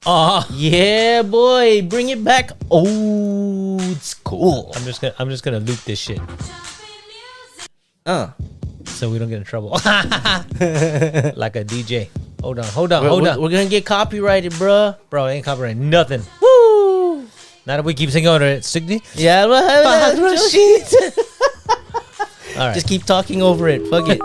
Yeah, boy, bring it back old school. I'm just gonna loop this shit so we don't get in trouble. Like a DJ. Hold on. We're gonna get copyrighted, bruh. Bro, ain't copyright nothing. Woo! Not if we keep singing over it. 60. Yeah, well, shit. All right. Just keep talking over it. Fuck it.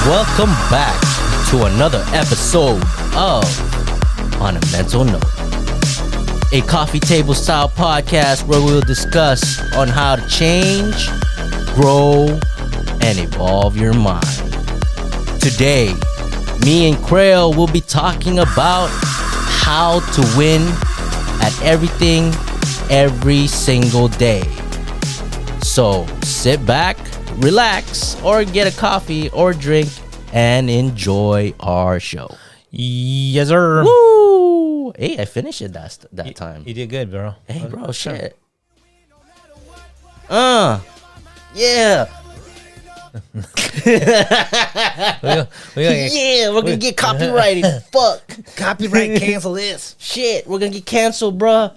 Welcome back to another episode of On a Mental Note, a coffee table style podcast where we'll discuss on how to change, grow, and evolve your mind. Today, me and Crail will be talking about how to win at everything every single day. So sit back, relax, or get a coffee or drink and enjoy our show. Yes, sir. Woo! Hey, I finished it that time. You did good, bro. Hey, bro, shit. Yeah. Yeah, We're gonna get copyrighted. Fuck. copyright cancel this. Shit, we're gonna get canceled, bruh.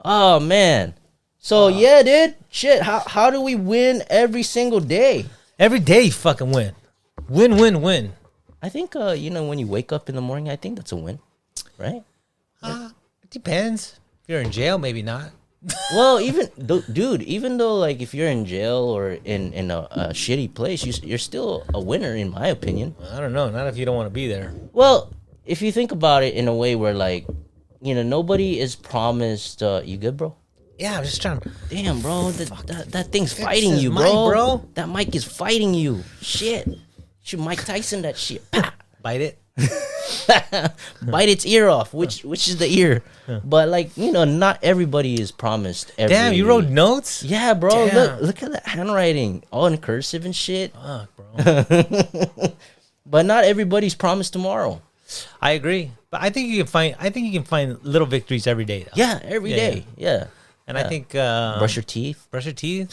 Oh, man. So, yeah, dude. Shit, how do we win every single day? Every day you fucking win. Win. I think, when you wake up in the morning, I think that's a win, right? It depends. If you're in jail, maybe not. Well, even though, like, if you're in jail or in a shitty place, you're still a winner, in my opinion. I don't know. Not if you don't want to be there. Well, if you think about it in a way where, like, nobody is promised. You good, bro? Yeah, I'm just trying to... Damn, bro. That thing's fighting you, mic, bro. bro. That mic is fighting you. Shit. Should Mike Tyson that shit. Bite it. Bite its ear off. Which is the ear? But, like, not everybody is promised every... Damn, you wrote notes? Yeah, bro. Damn. Look at that handwriting. All in cursive and shit. Fuck, bro. But not everybody's promised tomorrow. I agree. But I think you can find little victories every day, though. Yeah, every day. Yeah. And I think brush your teeth.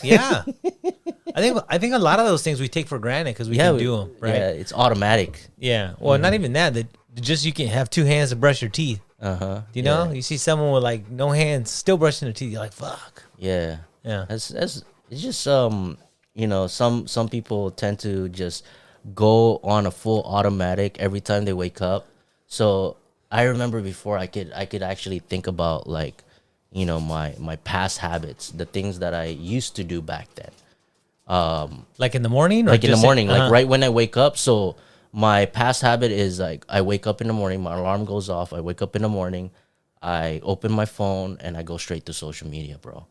Yeah. I think a lot of those things we take for granted because we can do them, right? Yeah, it's automatic. Yeah. Well, not even that. Just you can have two hands to brush your teeth. You know, you see someone with like no hands still brushing their teeth. You're like, fuck. Yeah. It's just some people tend to just go on a full automatic every time they wake up. So I remember before I could actually think about, like, my past habits, the things that I used to do back then. Like in the morning? Like in the morning, like right when I wake up. So my past habit is, like, I wake up in the morning, my alarm goes off, I wake up in the morning, I open my phone, and I go straight to social media, bro.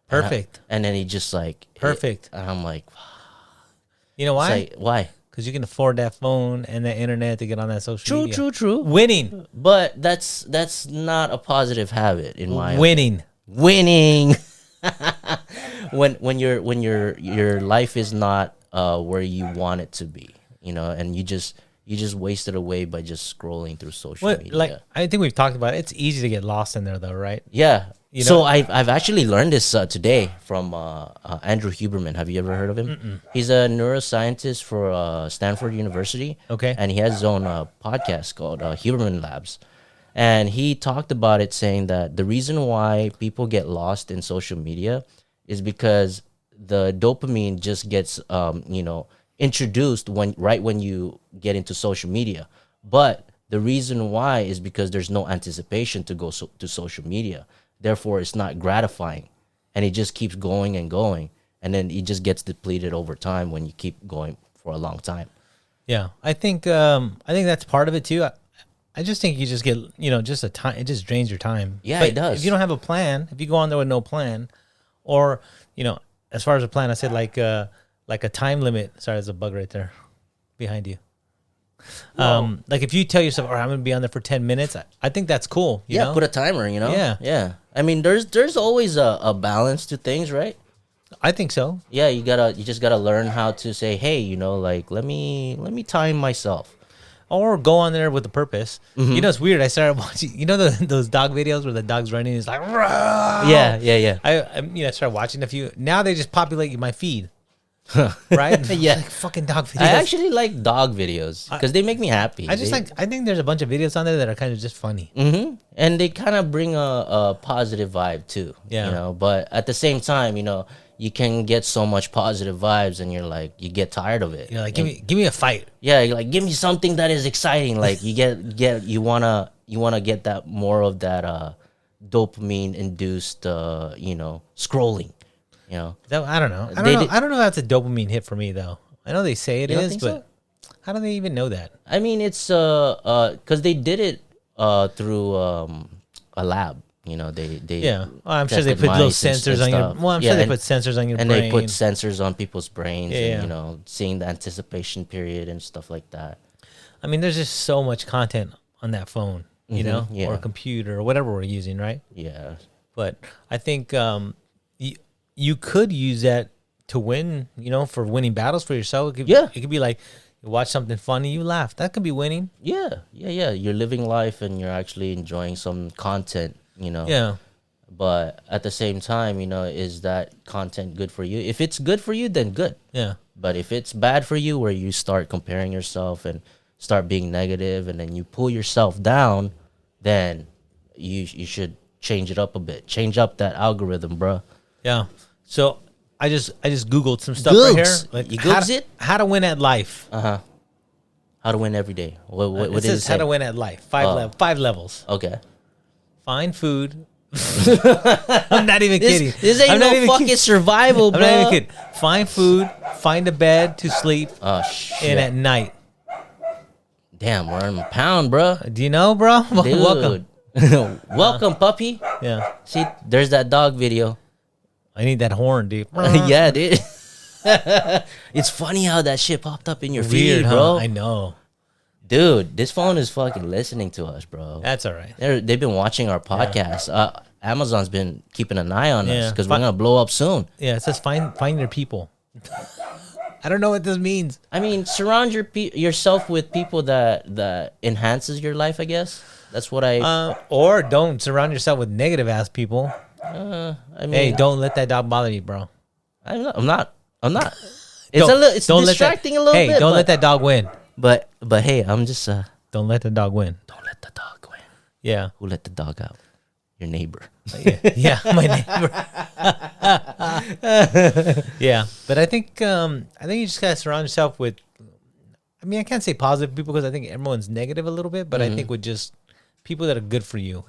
Perfect. And then he just, like... Perfect. And I'm like... You know why? Like, why? Because you can afford that phone and that internet to get on that social media. True. Winning. But that's not a positive habit in my Winning. when your life is not where you want it to be, and you just waste it away by just scrolling through social media. Like, I think we've talked about it. It's easy to get lost in there, though, right? Yeah. So I've actually learned this today from Andrew Huberman. Have you ever heard of him? Mm-mm. He's a neuroscientist for Stanford University. Okay. And he has his own podcast called Huberman Labs. And he talked about it, saying that the reason why people get lost in social media is because the dopamine just gets, introduced when you get into social media. But the reason why is because there's no anticipation to go to social media. Therefore, it's not gratifying, and it just keeps going and going, and then it just gets depleted over time when you keep going for a long time. Yeah, I think that's part of it too. I just think you just get, just a time. It just drains your time. Yeah, but it does. If you don't have a plan, if you go on there with no plan, or as far as a plan, I said like a time limit. Sorry, there's a bug right there behind you. Like if you tell yourself, all right, I'm going to be on there for 10 minutes, I think that's cool. You know? Put a timer, Yeah. Yeah. I mean, there's always a balance to things, right? I think so. Yeah, you just gotta learn how to say, hey, like let me time myself. Or go on there with a purpose. You know, it's weird. I started watching. You know those dog videos where the dog's running. It's like, "Row!" Yeah. I started watching a few. Now they just populate my feed. Right? Yeah. Like fucking dog videos. I actually like dog videos because they make me happy. I think there's a bunch of videos on there that are kind of just funny. And they kind of bring a positive vibe too. Yeah. But at the same time, you can get so much positive vibes, and you're like, you get tired of it. You're like, give me a fight. Yeah, you're like, give me something that is exciting. Like you wanna get that more of that dopamine induced scrolling. I don't know. I don't know if that's a dopamine hit for me though. I know they say it is, but how do they even know that? I mean, it's because they did it through a lab. They I'm sure they put little sensors on your. Well, I'm sure they put sensors on your brain, and they put sensors on people's brains, Yeah. and seeing the anticipation period and stuff like that. I mean, there's just so much content on that phone, Yeah. or computer or whatever we're using, right? Yeah, But I think you could use that to win, for winning battles for yourself. It could be like you watch something funny, you laugh. That could be winning. yeah. You're living life, and you're actually enjoying some content. Yeah. But at the same time, is that content good for you? If it's good for you, then good. Yeah. But if it's bad for you, where you start comparing yourself and start being negative, and then you pull yourself down, then you should change it up a bit. Change up that algorithm, bro. Yeah. So I just Googled some stuff right here. Like, you Googled it? How to win at life. How to win every day. What it says how to win at life. Five levels. Okay. Find food. I'm not even kidding. This ain't no fucking survival, bro. I'm not even kidding. Find food. Find a bed to sleep. Oh shit. And at night. Damn, we're in a pound, bro. Do you know, bro? Dude. Welcome, puppy. Yeah. See, there's that dog video. I need that horn, dude. Yeah, dude. It's funny how that shit popped up in your feed, bro. I know. Dude, this phone is fucking listening to us, bro. That's all right. They've been watching our podcast. Yeah. Amazon's been keeping an eye on us because we're gonna blow up soon. Yeah, it says find your people. I don't know what this means. I mean, surround yourself with people that enhances your life, I guess. That's what I. Or don't surround yourself with negative ass people. I mean, hey, don't let that dog bother you, bro. I'm not. It's distracting a little bit. Hey, don't let that dog win. But hey, I'm just don't let the dog win. Don't let the dog win. Yeah. Who let the dog out? Your neighbor. Yeah, my neighbor. Yeah, but I think you just gotta surround yourself with. I mean, I can't say positive people because I think everyone's negative a little bit, but I think with just people that are good for you,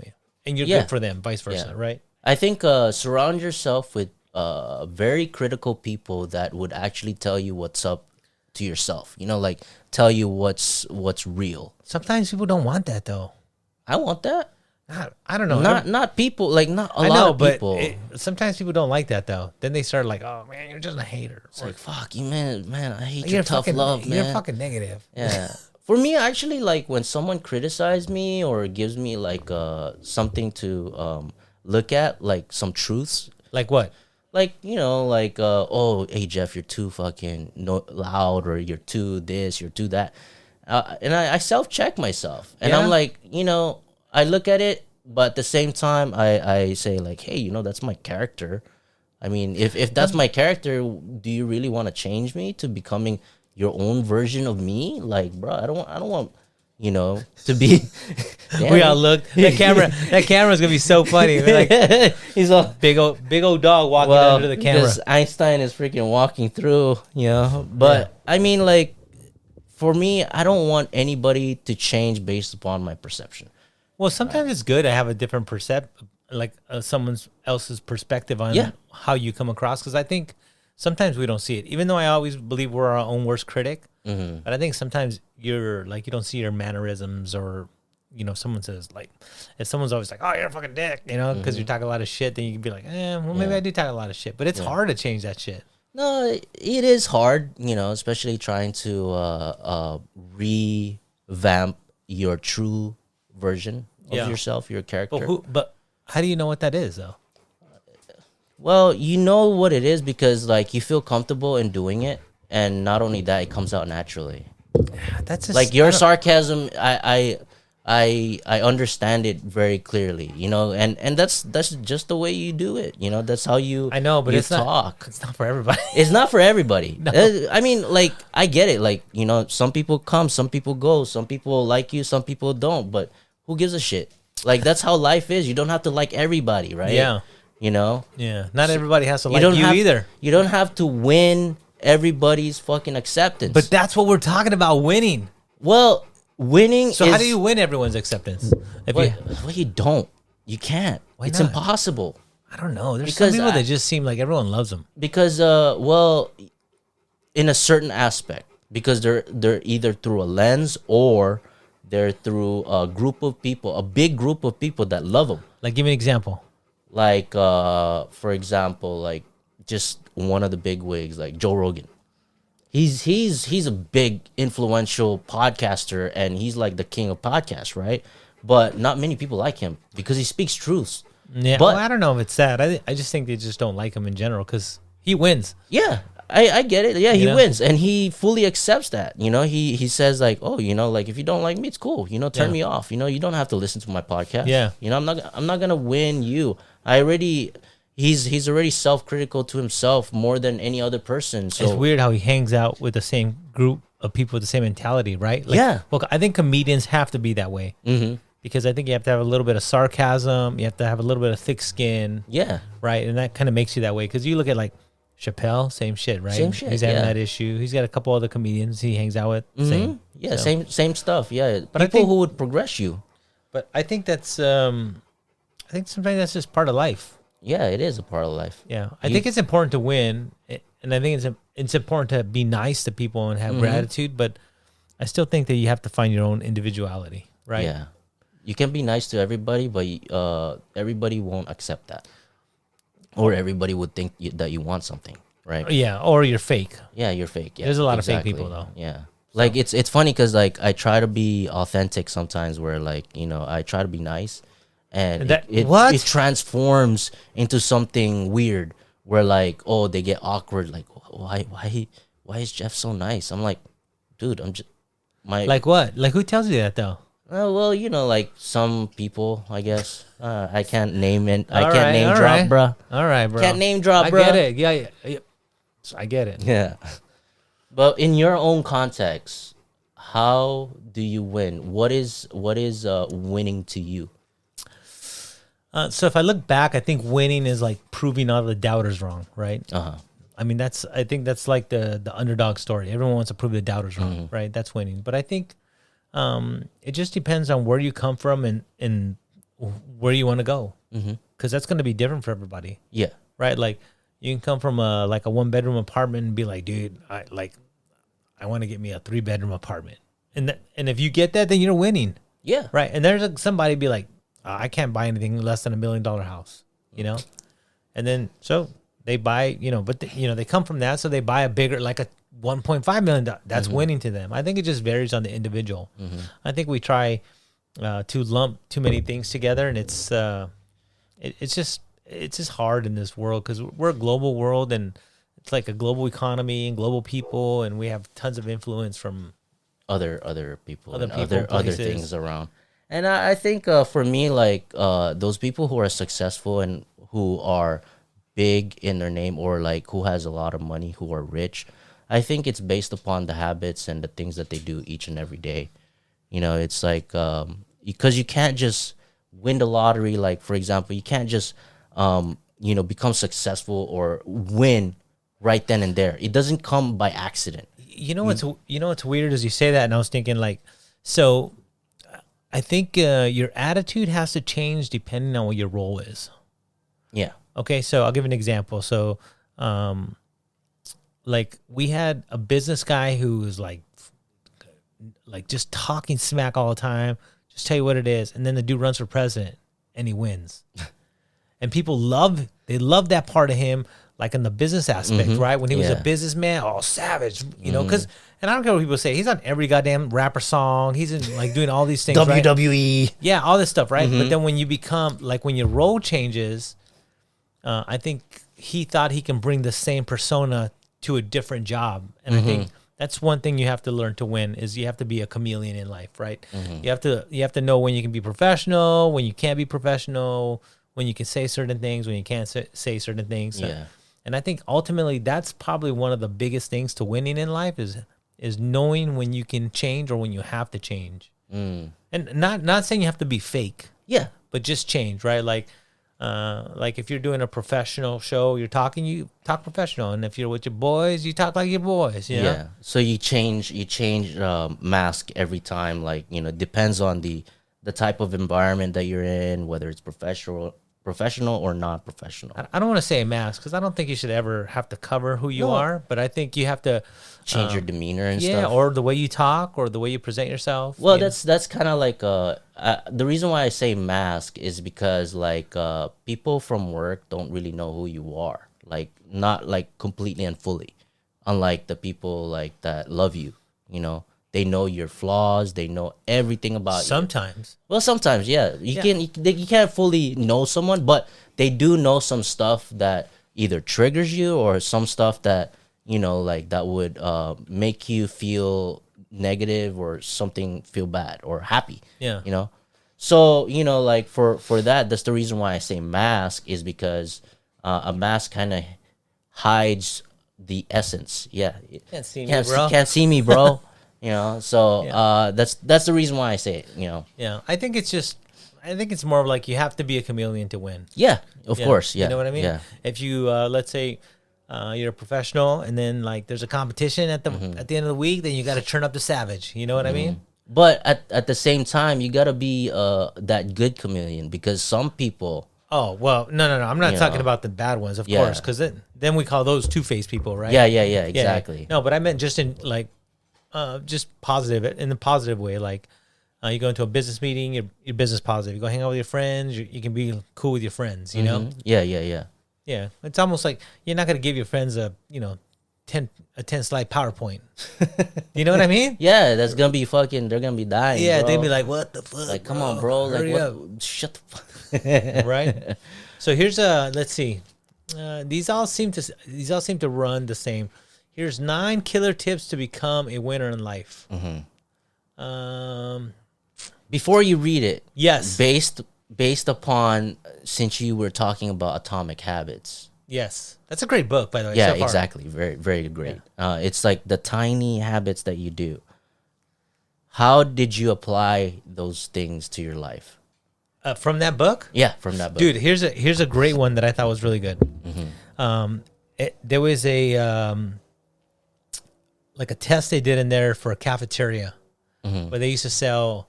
and you're good for them, vice versa, right? I think surround yourself with very critical people that would actually tell you what's up to yourself. Like tell you what's real. Sometimes people don't want that though. I want that. I don't know. Not people, like not a lot of people. Sometimes people don't like that though. Then they start like, "Oh man, you're just a hater." It's like, "Fuck you, man. I hate your tough love, man. You're fucking negative." Yeah. For me, actually, like when someone criticizes me or gives me like something to look at, like some truths. Like what? Like, oh, hey Jeff, you're too fucking loud, or you're too this, you're too that. And I self-check myself, and I'm like, I look at it, but at the same time, I say like, hey, that's my character. I mean, if that's my character, do you really want to change me to becoming your own version of me? Like, bro, I don't want, to be. We all look. That camera's gonna be so funny. We're like, he's a big old dog walking under the camera. Because Einstein is freaking walking through, But I mean, like, for me, I don't want anybody to change based upon my perception. Well, sometimes it's good to have a different like someone else's perspective on how you come across. Because I think sometimes we don't see it. Even though I always believe we're our own worst critic, but I think sometimes you don't see your mannerisms, or someone says like, if someone's always like, "Oh, you're a fucking dick," because you talk a lot of shit, then you can be like, maybe I do talk a lot of shit. But it's hard to change that shit. No, it is hard, especially trying to revamp your true version of yourself, your character. But how do you know what that is, though? Well, you know what it is because like you feel comfortable in doing it, and not only that, it comes out naturally. That's just, Like your sarcasm, I understand it very clearly, you know, and that's just the way you do it, you know. That's how you I know, but you it's talk. It's not for everybody. It's not for everybody. No. I mean, like I get it. Like you know, some people come, some people go, some people like you, some people don't. But who gives a shit? Like that's how life is. You don't have to like everybody, right? Yeah. You know. Yeah. Not everybody has to like don't you have, either. You don't have to win everybody's fucking acceptance. But that's what we're talking about, winning. Well, winning. So is, how do you win everyone's acceptance? If Well, you, well, you don't. You can't. Why It's not? impossible. I don't know. There's Because some people I- that just seem like everyone loves them. Because well, in a certain aspect, because they're either through a lens or they're through a group of people, a big group of people that love them. Like, give me an example. Like for example, like just one of the big wigs, like Joe Rogan. He's a big influential podcaster, and he's like the king of podcasts, right? But not many people like him because he speaks truths. Yeah, But- well, I don't know if it's that. I just think they just don't like him in general because he wins. Yeah, I get it. Yeah, he know? wins, and he fully accepts that. You know, he says like, oh, you know, like if you don't like me, it's cool. You know, turn Yeah. me off. You know, you don't have to listen to my podcast. Yeah. You know, I'm not gonna win you. He's already self-critical to himself more than any other person. So It's weird how he hangs out with the same group of people with the same mentality, right? Like, Yeah. Well, I think comedians have to be that way because I think you have to have a little bit of sarcasm. You have to have a little bit of thick skin, yeah, right? And that kind of makes you that way because you look at like Chappelle, same shit, right? Same shit, He's having yeah. that issue. He's got a couple other comedians he hangs out with. Same. yeah, So- same stuff. Yeah, But I people think- who would progress you. But I think that's I think sometimes that's just part of life. Yeah, it is a part of life. Yeah, I think it's important to win, and I think it's important to be nice to people and have gratitude. But I still think that you have to find your own individuality, right? Yeah, you can be nice to everybody, but everybody won't accept that, or everybody would think that you want something, right? Yeah, or you're fake. Yeah, you're fake. Yeah, There's a lot of fake people, though. Yeah, like it's funny because like I try to be authentic sometimes, where like you know I try to be nice, and That- it what? it transforms into something weird where like oh they get awkward like why is Jeff so nice? I'm like, dude, I'm just my Like what? Like who tells you that though? well you know like some people I guess I can't name it I All can't right, name all drop right. bruh. All right, bro. Can't name drop, I bro. get it. Yeah. I get it. Yeah. But in your own context, how do you win? What is winning to you? So if I look back, I think winning is like proving all the doubters wrong, right? Uh-huh. I mean, I think that's like the underdog story. Everyone wants to prove the doubters wrong, right? That's winning. But I think it just depends on where you come from and where you want to go, because that's going to be different for everybody, Yeah. right? Like you can come from a 1-bedroom apartment and be like, dude, I want to get me a 3-bedroom apartment, and if you get that, then you're winning, Yeah. right? And there's somebody be like, I can't buy anything less than $1 million house, you know, and then so they buy, but they come from that, so they buy a bigger, like a $1.5 million. That's winning to them. I think it just varies on the individual. I think we try to lump too many things together, and it's just hard in this world because we're a global world, and it's like a global economy and global people, and we have tons of influence from Other people Other and people, other places. things around. And I think for me like those people who are successful and who are big in their name or like who has a lot of money, who are rich, I think it's based upon the habits and the things that they do each and every day. You know, it's like because you can't just win the lottery. Like for example, you can't just become successful or win right then and there. It doesn't come by accident. what's weird is you say that, and I was thinking like, so I think your attitude has to change depending on what your role is. Yeah. Okay, so I'll give an example. So, like we had a business guy who was like just talking smack all the time. Just tell you what it is, and then the dude runs for president and he wins, and people love that part of him, like in the business aspect, right? When he was a Yeah. businessman, all savage, because, and I don't care what people say. He's on every goddamn rapper song. He's in like doing all these things, right? WWE. Yeah, all this stuff, right? But then when you become like when your role changes, I think he thought he can bring the same persona to a different job. And I think that's one thing you have to learn to win is you have to be a chameleon in life, right? You have to know when you can be professional, when you can't be professional, when you can say certain things, when you can't say certain things. Yeah. And I think ultimately that's probably one of the biggest things to winning in life is knowing when you can change or when you have to change. And not saying you have to be fake. Yeah. But just change, right? Like if you're doing a professional show, you talk professional, and if you're with your boys, you talk like your boys. You know? Yeah. So you change mask every time, like, you know, depends on the type of environment that you're in, whether it's professional or not professional. I don't want to say a mask because I don't think you should ever have to cover who you are, but I think you have to Change your demeanor and stuff. Yeah, or the way you talk or the way you present yourself. Well, that's kind of like the reason why I say mask is because like people from work don't really know who you are, like not like completely and fully, unlike the people like that love you. You know, they know your flaws, they know everything about you. Sometimes. Well, sometimes, yeah, you can't fully know someone, but they do know some stuff that either triggers you or some stuff that, you know, like that would make you feel negative or something, feel bad or happy. Yeah. You know, so, you know, like for that's the reason why I say mask is because a mask kind of hides the essence. Yeah. Can't see me, bro. Can't see me, bro. You know, so that's the reason why I say it, you know. Yeah. I think it's more of like you have to be a chameleon to win. Yeah, of course. Yeah. You know what I mean? Yeah. If you, let's say, you're a professional, and then like there's a competition at the end of the week, then you got to turn up the savage. You know what I mean? But at the same time, you gotta be that good chameleon because some people. Oh well, no. I'm not talking about the bad ones, of course, because then we call those two-faced people, right? Yeah, exactly. No, but I meant just in like, just positive in the positive way. Like, you go into a business meeting, you're business positive. You go hang out with your friends, you can be cool with your friends. You know? Yeah. Yeah, it's almost like you're not gonna give your friends a 10 slide PowerPoint. You know what I mean? Yeah, that's gonna be fucking. They're gonna be dying. Yeah, bro. they'd be like, "What the fuck? Like, come on, bro. Hurry Like, up." shut the fuck. Right. So here's let's see. These all seem to run the same. Here's 9 killer tips to become a winner in life. Before you read it, Yes. based upon, since you were talking about Atomic Habits. Yes, that's a great book, by the way. Yeah, so far. exactly. Very, very great. It's like the tiny habits that you do. How did you apply those things to your life? From that book? Yeah, from that book. Dude, here's a great one that I thought was really good. There was a like a test they did in there for a cafeteria where they used to sell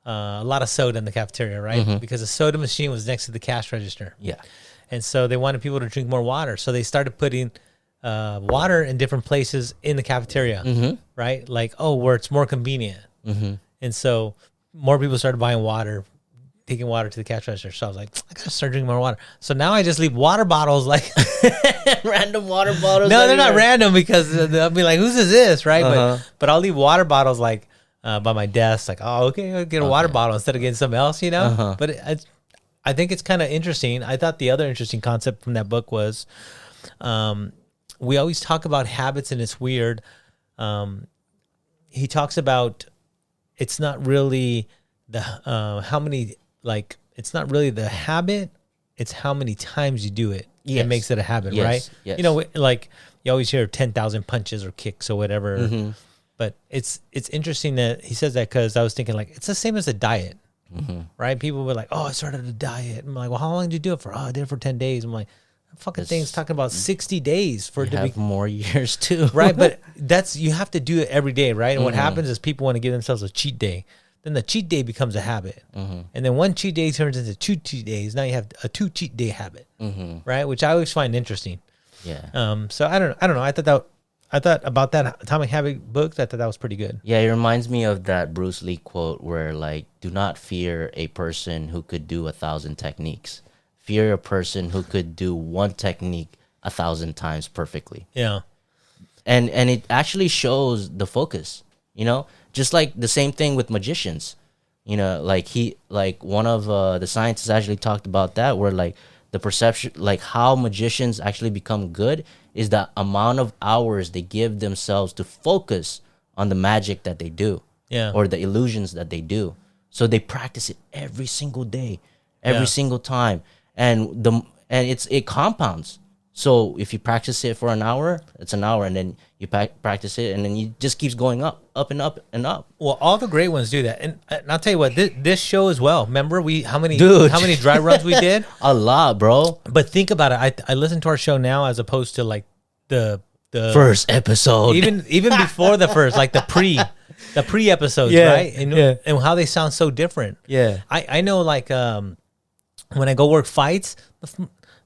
a lot of soda in the cafeteria, right? Because the soda machine was next to the cash register. Yeah. And so they wanted people to drink more water. So they started putting water in different places in the cafeteria, right? Like, where it's more convenient. And so more people started buying water, taking water to the cash register. So I was like, I gotta start drinking more water. So now I just leave water bottles, like Random water bottles. no, they're not random because I'll be like, whose is this, right? But I'll leave water bottles like by my desk, like, okay, I'll get a water bottle instead of getting something else, you know. But I think it's kind of interesting. I thought the other interesting concept from that book was, we always talk about habits, and it's weird. He talks about it's not really the how many. Like, it's not really the habit, it's how many times you do it. Yes. It makes it a habit, Yes. right? Yes. You know, like you always hear 10,000 punches or kicks or whatever. But it's interesting that he says that because I was thinking, like, it's the same as a diet, right? People were like, I started a diet. I'm like, well, how long did you do it for? I did it for 10 days. I'm like, that fucking thing's talking about 60 days for it to be more years too. Right? But you have to do it every day, right? And what happens is people want to give themselves a cheat day. Then the cheat day becomes a habit. And then one cheat day turns into 2 cheat days. Now you have a 2 cheat day habit, right? Which I always find interesting. Yeah. So I don't know. I thought about that Atomic Habit book. I thought that was pretty good. Yeah, it reminds me of that Bruce Lee quote where, like, do not fear a person who could do 1,000 techniques. Fear a person who could do one technique 1,000 times perfectly. Yeah. And it actually shows the focus, you know? Just like the same thing with magicians, you know, like one of the scientists actually talked about that, where like the perception, like how magicians actually become good, is the amount of hours they give themselves to focus on the magic that they do, or the illusions that they do. So they practice it every single day, every single time, and it compounds. So if you practice it for an hour, it's an hour, and then you practice it, and then it just keeps going up and up and up. Well, all the great ones do that, and I'll tell you what, this show as well. Remember how many dry runs we did? A lot, bro. But think about it. I listen to our show now as opposed to like the first episode, even before the first, like the pre episodes, right? And how they sound so different. Yeah, I know, like when I go work fights,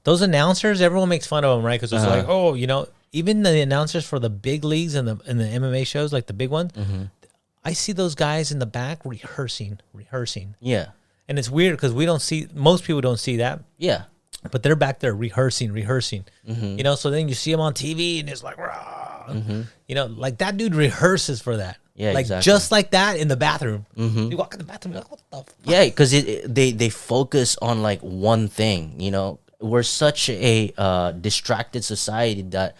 those announcers, everyone makes fun of them, right? Because it's like, oh, you know, even the announcers for the big leagues and the MMA shows, like the big ones, I see those guys in the back rehearsing. Yeah, and it's weird because most people don't see that. Yeah, but they're back there rehearsing. You know, so then you see them on TV and it's like, rah. You know, like that dude rehearses for that. Yeah, like exactly. just like that in the bathroom. You walk in the bathroom, you're like, what the fuck? Yeah, because they focus on like one thing. You know, we're such a distracted society that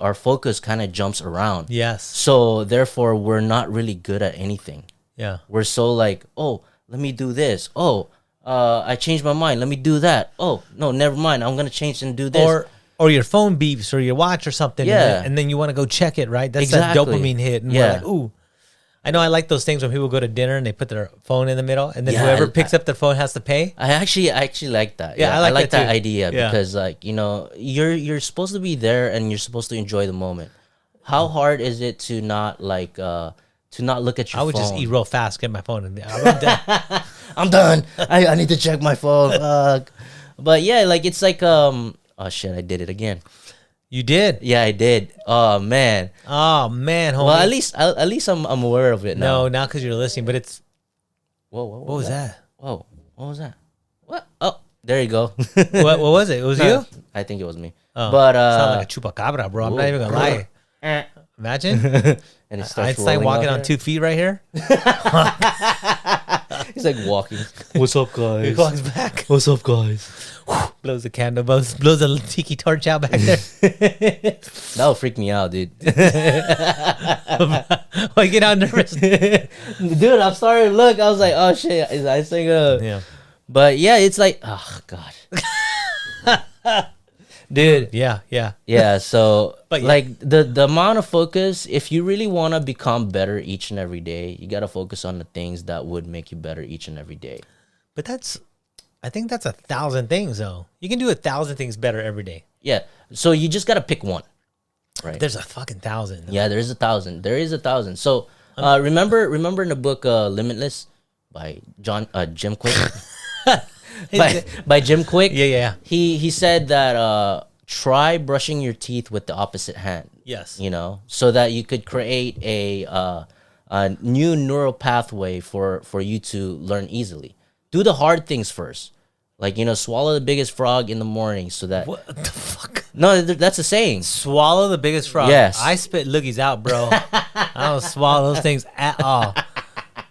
our focus kind of jumps around. Yes. So therefore, we're not really good at anything. Yeah. We're so like, oh, let me do this. Oh, I changed my mind. Let me do that. Oh, no, never mind. I'm gonna change and do this. Or your phone beeps or your watch or something. Yeah. And then you want to go check it, right? That's Exactly. that dopamine hit. And we're like, ooh. I know I like those things when people go to dinner and they put their phone in the middle, and then whoever picks up their phone has to pay. I actually like that. Yeah, I like that too. idea because, like, you know, you're supposed to be there and you're supposed to enjoy the moment. How hard is it to not like to not look at your phone? I would just eat real fast, get my phone, and I'm done. I'm done. I need to check my phone. But yeah, like it's like oh shit, I did it again. You did? Yeah, I did. Oh man, homie. well, at least I'm aware of it now. No, not because you're listening, but it's. Whoa, what was that? Whoa, what was that? What? Oh, there you go. what was it? It was you? I think it was me. Oh, but sound like a chupacabra, bro. I'm not even gonna lie. Imagine and it starts Einstein walking on 2 feet right here. He's like walking. What's up, guys? He walks back. What's up, guys? Blows the candle, blows a tiki torch out back there. That'll freak me out, dude. I get out nervous. Dude, I'm starting to look. I was like, oh shit, is Einstein gonna? Yeah. But yeah, it's like, oh god. Dude. Yeah. So But yeah. like the amount of focus, if you really want to become better each and every day, you got to focus on the things that would make you better each and every day. But I think that's 1,000 things though. You can do 1,000 things better every day. Yeah. So you just got to pick one. Right. There's a fucking 1,000. Yeah, there is 1,000. There is 1,000. So remember in the book Limitless by Jim Quick? by Jim Quick. Yeah. He said that try brushing your teeth with the opposite hand. Yes. You know, so that you could create a new neural pathway for you to learn easily. Do the hard things first. Like, you know, swallow the biggest frog in the morning so that... What the fuck? No, that's a saying. Swallow the biggest frog. Yes. I spit loogies out, bro. I don't swallow those things at all.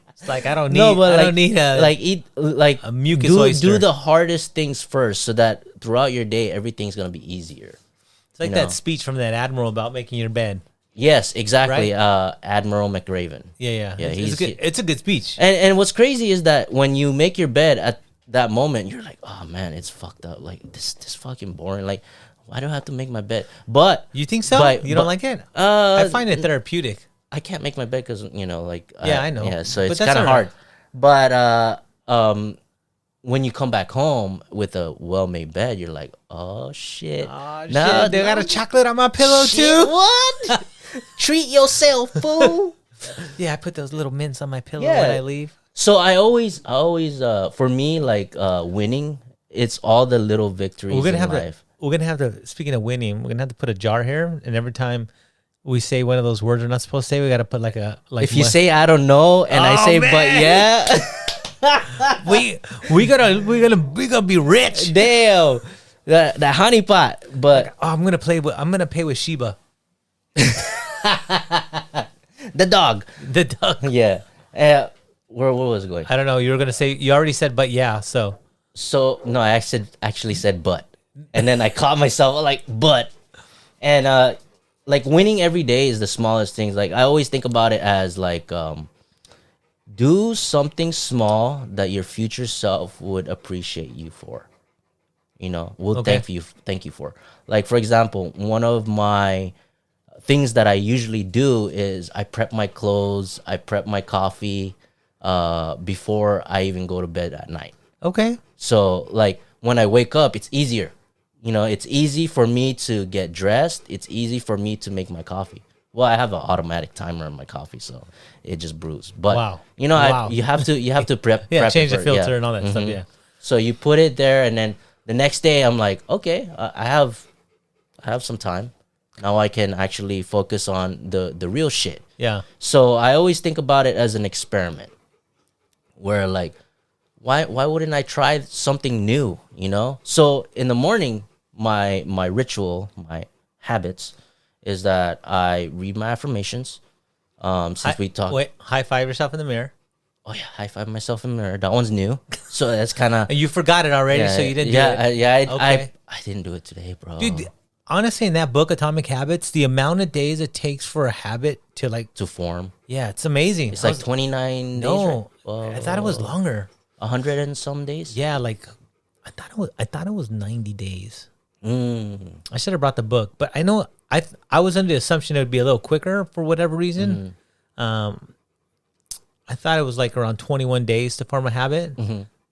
It's like I don't need a mucus oyster. Do the hardest things first so that throughout your day, everything's going to be easier. It's like that speech from that admiral about making your bed. Yes, exactly. Right? Admiral McRaven. Yeah. It's a good speech. And what's crazy is that when you make your bed at that moment, you're like, oh man, it's fucked up. Like this fucking boring. Like, why do I have to make my bed? But you think so? You don't like it? I find it therapeutic. I can't make my bed because, you know, like I know. Yeah, so it's kind of hard. But when you come back home with a well-made bed, you're like, oh shit. Shit. They got a chocolate on my pillow too. What? Treat yourself, fool. Yeah, I put those little mints on my pillow when I leave. So I always for me, like winning, it's all the little victories in life. We're gonna have to. Speaking of winning, we're gonna have to put a jar here, and every time we say one of those words we're not supposed to say, we gotta put like. If you say I don't know, and I say man. But yeah, we're gonna be rich. Damn, the honey pot. But like, I'm gonna pay with Sheba. The dog. The dog. Yeah. Where was it going? I don't know. You were gonna say. You already said, but yeah. So. So no, I actually said but, and then I caught myself like but, and like winning every day is the smallest things. Like I always think about it as like do something small that your future self would appreciate you for. Will Okay. thank you for. Like for example, one of my things that I usually do is I prep my clothes, I prep my coffee before I even go to bed at night. Okay. So like when I wake up, it's easier. It's easy for me to get dressed. It's easy for me to make my coffee. Well, I have an automatic timer on my coffee, so it just brews. But Wow. Wow. you have to prep. Yeah, prep change it the for- filter yeah. and all that stuff. Yeah. So you put it there, and then the next day I'm like, okay, I have some time. Now I can actually focus on the real shit. Yeah. So I always think about it as an experiment, where like, why wouldn't I try something new? So in the morning, my ritual, my habits, is that I read my affirmations. Since we talked, Wait, high five yourself in the mirror. oh yeah, high five myself in the mirror. That one's new, so that's kind of You forgot it already, so you didn't do it. Okay. I didn't do it today, bro. Dude, honestly, in that book, Atomic Habits, the amount of days it takes for a habit to like, to form, yeah, it's amazing. it's like 29 days. no, Right? I thought it was longer. 100 and some days. Yeah, like I thought it was 90 days. Mm. I should have brought the book, but I know I was under the assumption it would be a little quicker for whatever reason. I thought it was like around 21 days to form a habit,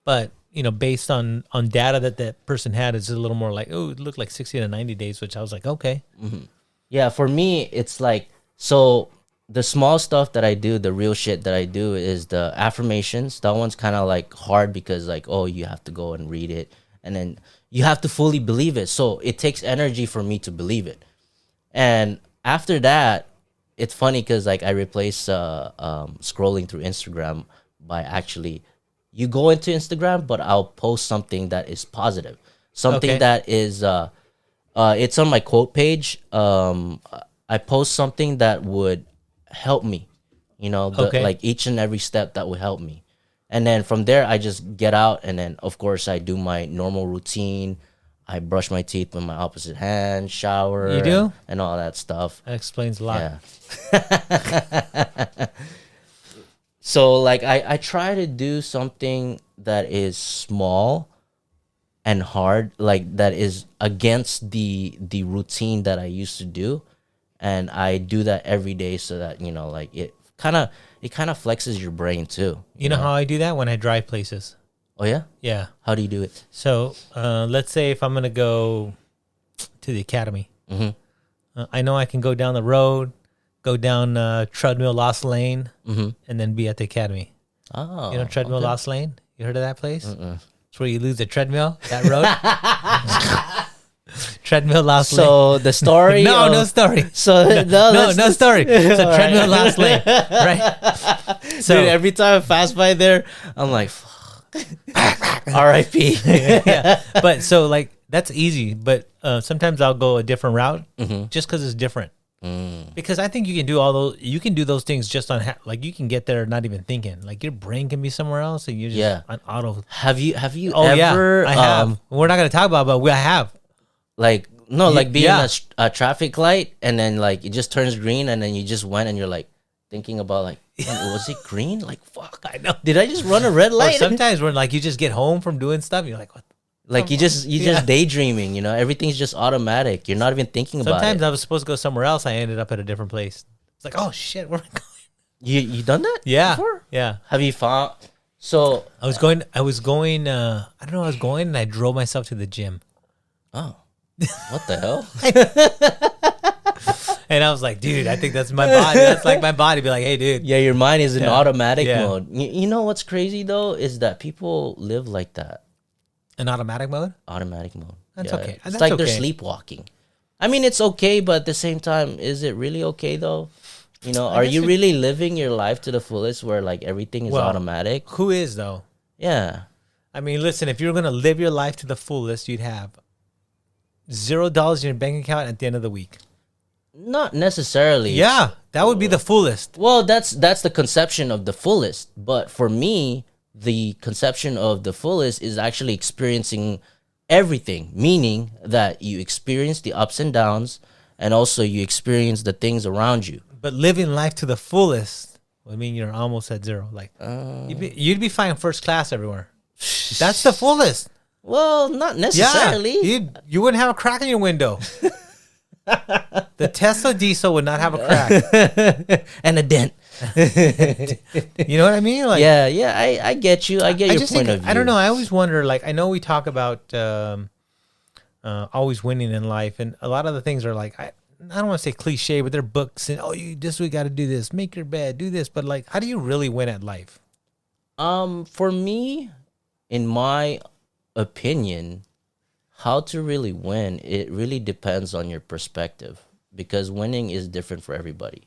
but based on data that person had, it's a little more like, oh, it looked like 60 to 90 days, which I was like, okay. Yeah, for me, it's like, so the small stuff that I do, the real shit that I do is the affirmations. That one's kind of like hard because like, oh, you have to go and read it, and then you have to fully believe it. So it takes energy for me to believe it. And after that, it's funny because like I replace scrolling through Instagram by actually, you go into Instagram, but I'll post something that is positive, something Okay. that is it's on my quote page. I post something that would help me, Okay. like each and every step that would help me. And then from there, I just get out, and then of course I do my normal routine. I brush my teeth with my opposite hand, shower. You do? and all that stuff. That explains a lot. Yeah. So like I try to do something that is small and hard, like that is against the routine that I used to do, and I do that every day so that like it kind of flexes your brain too. You know how I do that when I drive places? Oh yeah? Yeah. How do you do it? So let's say if I'm going to go to the academy, I know I can go down the road, go down Treadmill Lost Lane, and then be at the academy. Oh, Treadmill okay. Lost Lane? You heard of that place? It's where you lose the treadmill, that road. Treadmill Lost Lane. So the story. No story. So No story. It's a Treadmill Lost Lane, right? So Dude, every time I pass by there, I'm like, fuck. R.I.P. yeah, but so like that's easy. But sometimes I'll go a different route just because it's different. Because I think you can do all those. You can do those things just on like you can get there not even thinking. Like your brain can be somewhere else, and you're just on auto. Have you Oh ever? yeah, I have. We're not gonna talk about, it, but I have. Like no, like being yeah. a traffic light, and then like it just turns green, and then you just went, and you're like thinking about like, "Man, was it green? Like fuck, I know. did I just run a red Or light? sometimes when like you just get home from doing stuff, you're like, what? Like you just daydreaming, everything's just automatic. You're not even thinking about Sometimes it. I was supposed to go somewhere else. I ended up at a different place. It's like, oh shit, where am I going? You done that? Yeah, Before? yeah. Have you found? So I was going. I don't know. I was going, and I drove myself to the gym. oh, what the hell? And I was like, dude, I think that's my body. That's like my body. Be like, hey, dude. Yeah, your mind is in automatic Yeah. mode. You know what's crazy though is that people live like that. In automatic mode? Automatic mode. That's Yeah. okay. It's That's like they're okay. sleepwalking. I mean, it's okay, but at the same time, is it really okay though? Are guess you really living your life to the fullest where like everything is Well, automatic? Who is, though? Yeah. I mean, listen, if you're going to live your life to the fullest, you'd have $0 in your bank account at the end of the week. Not necessarily. Yeah, that would be the fullest. Well, that's the conception of the fullest. But for me, the conception of the fullest is actually experiencing everything, meaning that you experience the ups and downs, and also you experience the things around you. But living life to the fullest, I mean, you're almost at zero. Like you'd be flying first class everywhere. That's the fullest. Well, not necessarily. Yeah, you wouldn't have a crack in your window. The Tesla diesel would not have a crack And a dent. You know what I mean? Like, Yeah, I get you. I get your point of view. I don't know. I always wonder. Like, I know we talk about always winning in life, and a lot of the things are like I don't want to say cliche, but they're books and we got to do this, make your bed, do this. But like, how do you really win at life? For me, in my opinion, how to really win, it really depends on your perspective, because winning is different for everybody.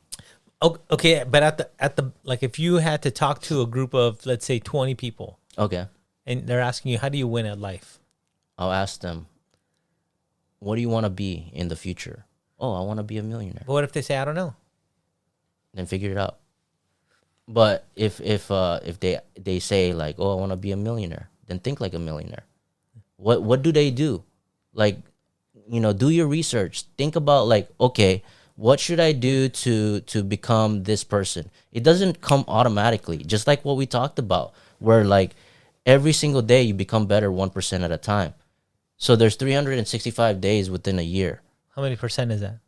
Okay, but at the like, if you had to talk to a group of, let's say, 20 people, Okay, and they're asking you, how do you win at life? I'll ask them, what do you want to be in the future? Oh, I want to be a millionaire. But what if they say, I don't know? Then figure it out. But if they say like, oh, I want to be a millionaire, then think like a millionaire. What do they do? Like, do your research. Think about like, okay, what should I do to become this person? It doesn't come automatically. Just like what we talked about, where like every single day you become better 1% at a time. So there's 365 days within a year. How many percent is that?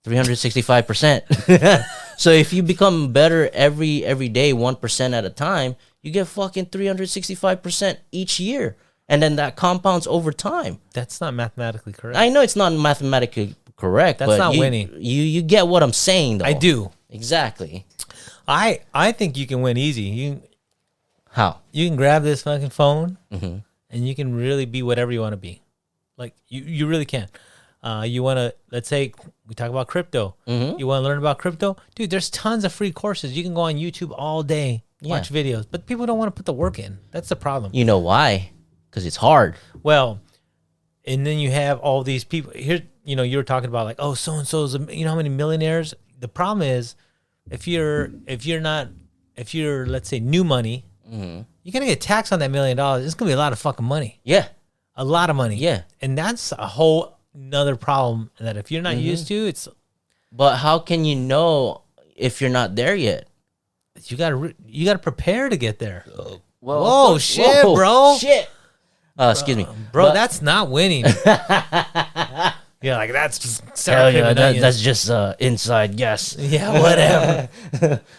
365%. So if you become better every day 1% at a time, you get fucking 365% each year. And then that compounds over time. That's not mathematically correct. I know it's not mathematically correct. That's but not winning. You get what I'm saying, though. I do. Exactly. I think you can win easy. How? You can grab this fucking phone Mm-hmm. and you can really be whatever you want to be. Like, you really can. You want to, let's say we talk about crypto. Mm-hmm. You want to learn about crypto? Dude, there's tons of free courses. You can go on YouTube all day, watch videos, but people don't want to put the work in. That's the problem. You know why? Because it's hard. Well, and then you have all these people here. You were talking about like, oh, so and so's. How many millionaires? The problem is, if you're let's say new money, Mm-hmm. you're gonna get taxed on that $1 million. It's gonna be a lot of fucking money. Yeah. A lot of money. Yeah. And that's a whole another problem that if you're not used to, it's. But how can you know if you're not there yet? You gotta prepare to get there. Whoa, shit, bro. Shit. Excuse me, Bro. That's not winning. Yeah, like that's just hell yeah, that's just inside guess. Yeah, whatever.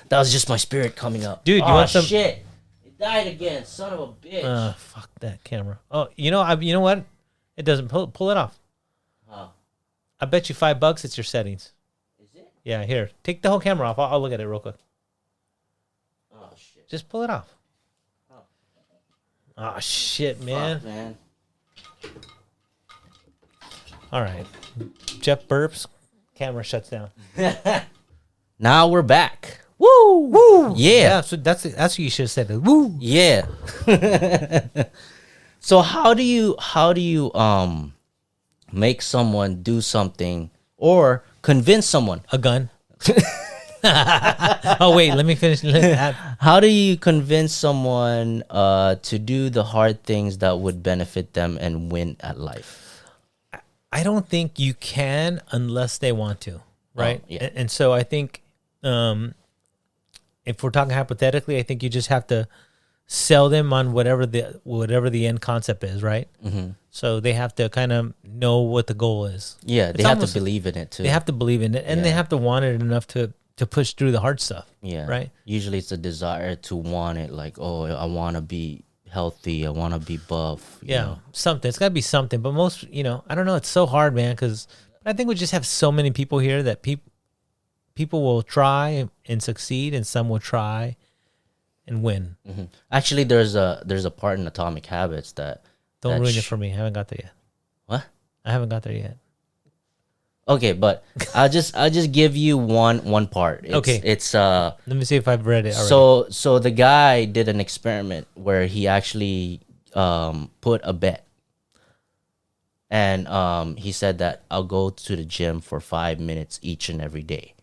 That was just my spirit coming up. Dude, you want some shit? It died again, son of a bitch. Fuck that camera. Oh, you know what? It doesn't pull it off. Huh. I bet you $5 it's your settings. Is it? Yeah, here. Take the whole camera off. I'll look at it real quick. Oh shit. Just pull it off. Oh shit, man. Fuck, man. All right. Jeff burps. Camera shuts down. Now we're back. Woo! Woo! Yeah. So that's what you should have said. Woo! Yeah. So how do you make someone do something or convince someone? A gun. Oh wait, let me finish. How do you convince someone to do the hard things that would benefit them and win at life? I don't think you can unless they want to, right? Yeah. And so I think if we're talking hypothetically, I think you just have to sell them on whatever the end concept is, right? Mm-hmm. So they have to kind of know what the goal is. Yeah, they have to believe in it too. They have to believe in it, and they have to want it enough to push through the hard stuff. Yeah, right. Usually it's a desire to want it, like, oh, I want to be healthy, I want to be buff. You know? Something. It's got to be something. But most, I don't know. It's so hard, man. Because I think we just have so many people here that people will try and succeed, and some will try and win. Mm-hmm. Actually, there's a part in Atomic Habits that don't ruin it for me. I haven't got there yet. What? I haven't got there yet. Okay, but I'll just give you one part. It's let me see if I've read it already. So the guy did an experiment where he actually put a bet, and he said that I'll go to the gym for 5 minutes each and every day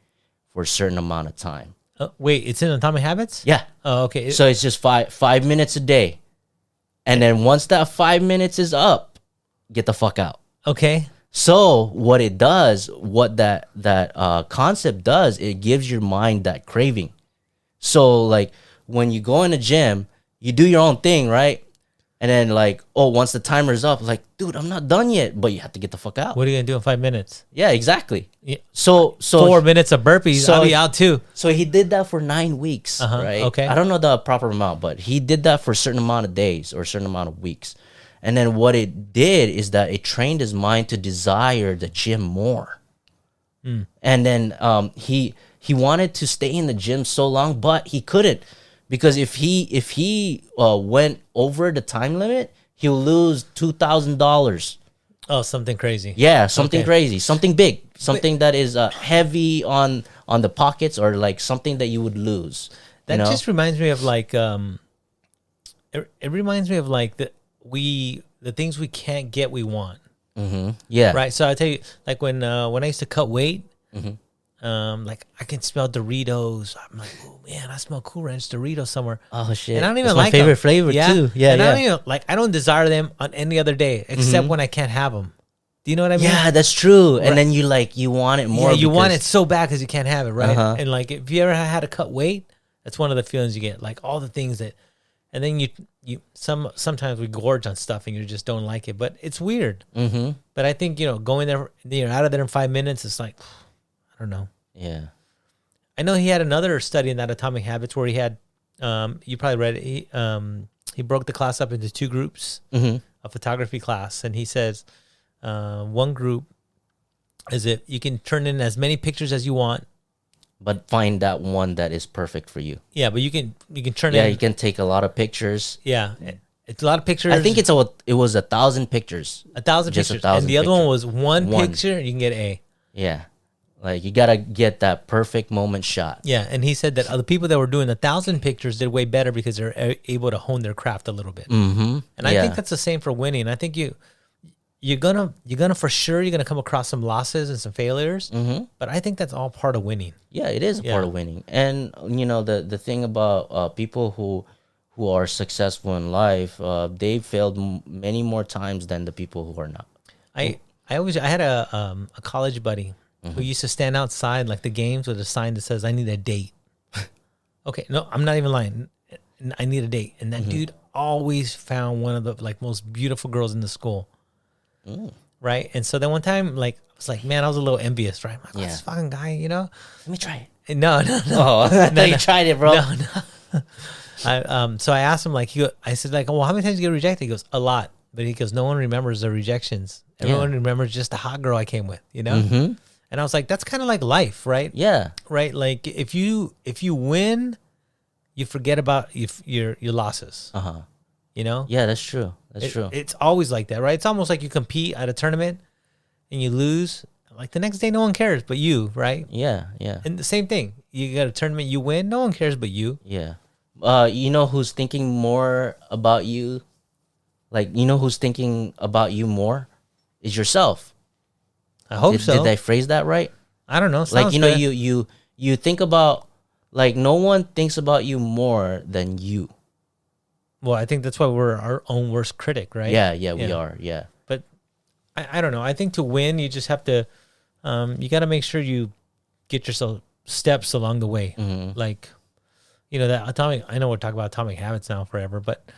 for a certain amount of time. Wait, it's in Atomic Habits? Yeah. Oh, okay. So it's just 5 minutes a day. And then once that 5 minutes is up, get the fuck out. Okay. So what it does, what that concept does, it gives your mind that craving. So like when you go in the gym, you do your own thing, right? And then like, once the timer's up, like, dude, I'm not done yet, but you have to get the fuck out. What are you gonna do in 5 minutes? Yeah, exactly. Yeah. So 4 minutes of burpees, I'll be out too. So he did that for 9 weeks, right? Okay. I don't know the proper amount, but he did that for a certain amount of days or a certain amount of weeks. And then what it did is that it trained his mind to desire the gym more. And then he wanted to stay in the gym so long, but he couldn't, because if he went over the time limit, he'll lose $2,000. Oh, something crazy. Yeah, something crazy, something big, something that is heavy on the pockets, or like something that you would lose. That just reminds me of like it reminds me of like the things we can't get, we want. Yeah. Right. So I tell you, like when I used to cut weight, like I can smell Doritos. I'm like, oh man, I smell Cool Ranch Doritos somewhere. Oh shit. And I don't even That's like my favorite them. flavor too. Yeah. And yeah. I don't even like. I don't desire them on any other day except when I can't have them. Do you know what I mean? Yeah, that's true. Right. And then you want it more. Yeah, you want because- it so bad because you can't have it, right? Uh-huh. And like, if you ever had to cut weight, that's one of the feelings you get. Like all the things that, and then sometimes we gorge on stuff and you just don't like it, but it's weird. But I think going there, you're out of there in 5 minutes. It's like, I don't know. Yeah. I know he had another study in that Atomic Habits where he had, you probably read it. He broke the class up into two groups, a photography class, and he says, one group is if you can turn in as many pictures as you want, But find that one that is perfect for you. yeah, but you can turn Yeah, in. you can take a lot of pictures. Yeah, it's a lot of pictures. I think it was 1,000 pictures. 1,000 just pictures, 1,000 and the other one pictures. was one One. picture. You can get A. Yeah. Like you gotta get that perfect moment shot. Yeah, and he said that other people that were doing 1,000 pictures did way better because they're able to hone their craft a little bit. Mm-hmm. And I think that's the same for winning. I think you're gonna for sure you're gonna come across some losses and some failures, but I think that's all part of winning. Yeah, it is a part of winning. And the thing about people who are successful in life, they failed many more times than the people who are not. I had a college buddy who used to stand outside like the games with a sign that says, "I need a date." Okay, no, I'm not even lying. I need a date, and that dude always found one of the like most beautiful girls in the school. Right, and so then one time, like I was like, man, I was a little envious, right? I'm like, this fucking guy, Let me try it. And no. Oh, I thought you tried it, bro. No. So I asked him I said like, well, how many times did you get rejected? He goes, a lot, but he goes, no one remembers the rejections. Everyone remembers just the hot girl I came with, And I was like, that's kind of like life, right? Yeah. Right. Like if you win, you forget about your losses. Yeah, that's true. That's true. It's always like that, right? It's almost like you compete at a tournament and you lose. Like the next day, no one cares but you, right? Yeah, yeah. And the same thing. You got a tournament, you win, no one cares but you. Yeah. You know who's thinking more about you? Like, who's thinking about you more? Is yourself. I hope so. Did I phrase that right? I don't know. Like, Sounds good. you think about, like, no one thinks about you more than you. Well, I think that's why we're our own worst critic, right? Yeah, we are. Yeah. But I don't know. I think to win, you just have to, you got to make sure you get yourself steps along the way. Like, that atomic, I know we're talking about Atomic Habits now forever, but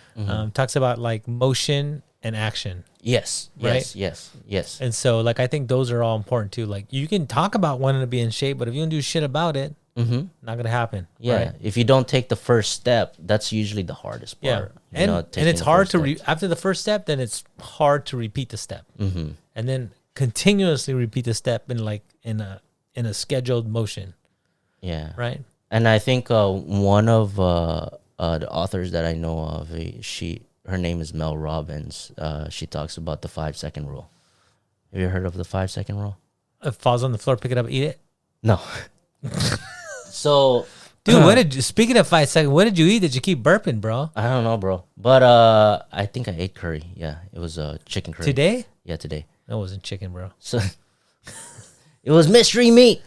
talks about like motion and action. Yes. Right? Yes. And so like, I think those are all important too. Like you can talk about wanting to be in shape, but if you don't do shit about it, not going to happen. Yeah. Right? If you don't take the first step, that's usually the hardest part. And it's hard to, after the first step, then it's hard to repeat the step. And then continuously repeat the step in like in a scheduled motion. Yeah. Right. And I think one of the authors that I know of, her name is Mel Robbins. She talks about the 5-second rule. Have you heard of the 5-second rule? If it falls on the floor, pick it up, eat it. No. So, dude, speaking of 5 seconds, what did you eat that you keep burping, bro? I don't know, bro. But I think I ate curry. Yeah, it was chicken curry. Today? Yeah, today. That wasn't chicken, bro. So it was mystery meat.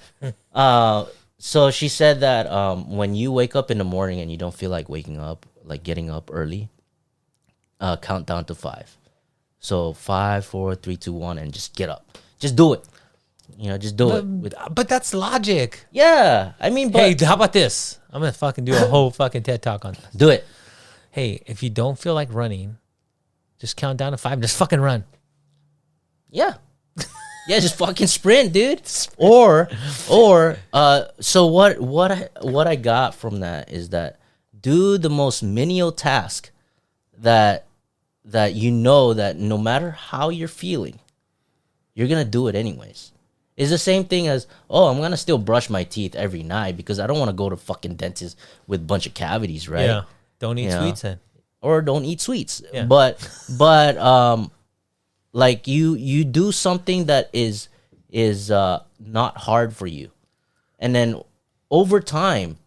So she said that when you wake up in the morning and you don't feel like waking up, like getting up early, count down to 5. So 5, 4, 3, 2, 1, and just get up. Just do it. Just do it. But that's logic. Yeah, I mean, but Hey, how about this? I'm gonna fucking do a whole fucking TED talk on this. do it. Hey, if you don't feel like running, just count down to 5. Just fucking run. Yeah. Yeah, just fucking sprint, dude. Or so what I got from that is that do the most menial task that that no matter how you're feeling, you're gonna do it anyways. It's the same thing as, I'm gonna still brush my teeth every night because I don't want to go to fucking dentist with a bunch of cavities, right? Yeah. Don't eat sweets then. Or don't eat sweets. Yeah. But like you do something that is not hard for you, and then over time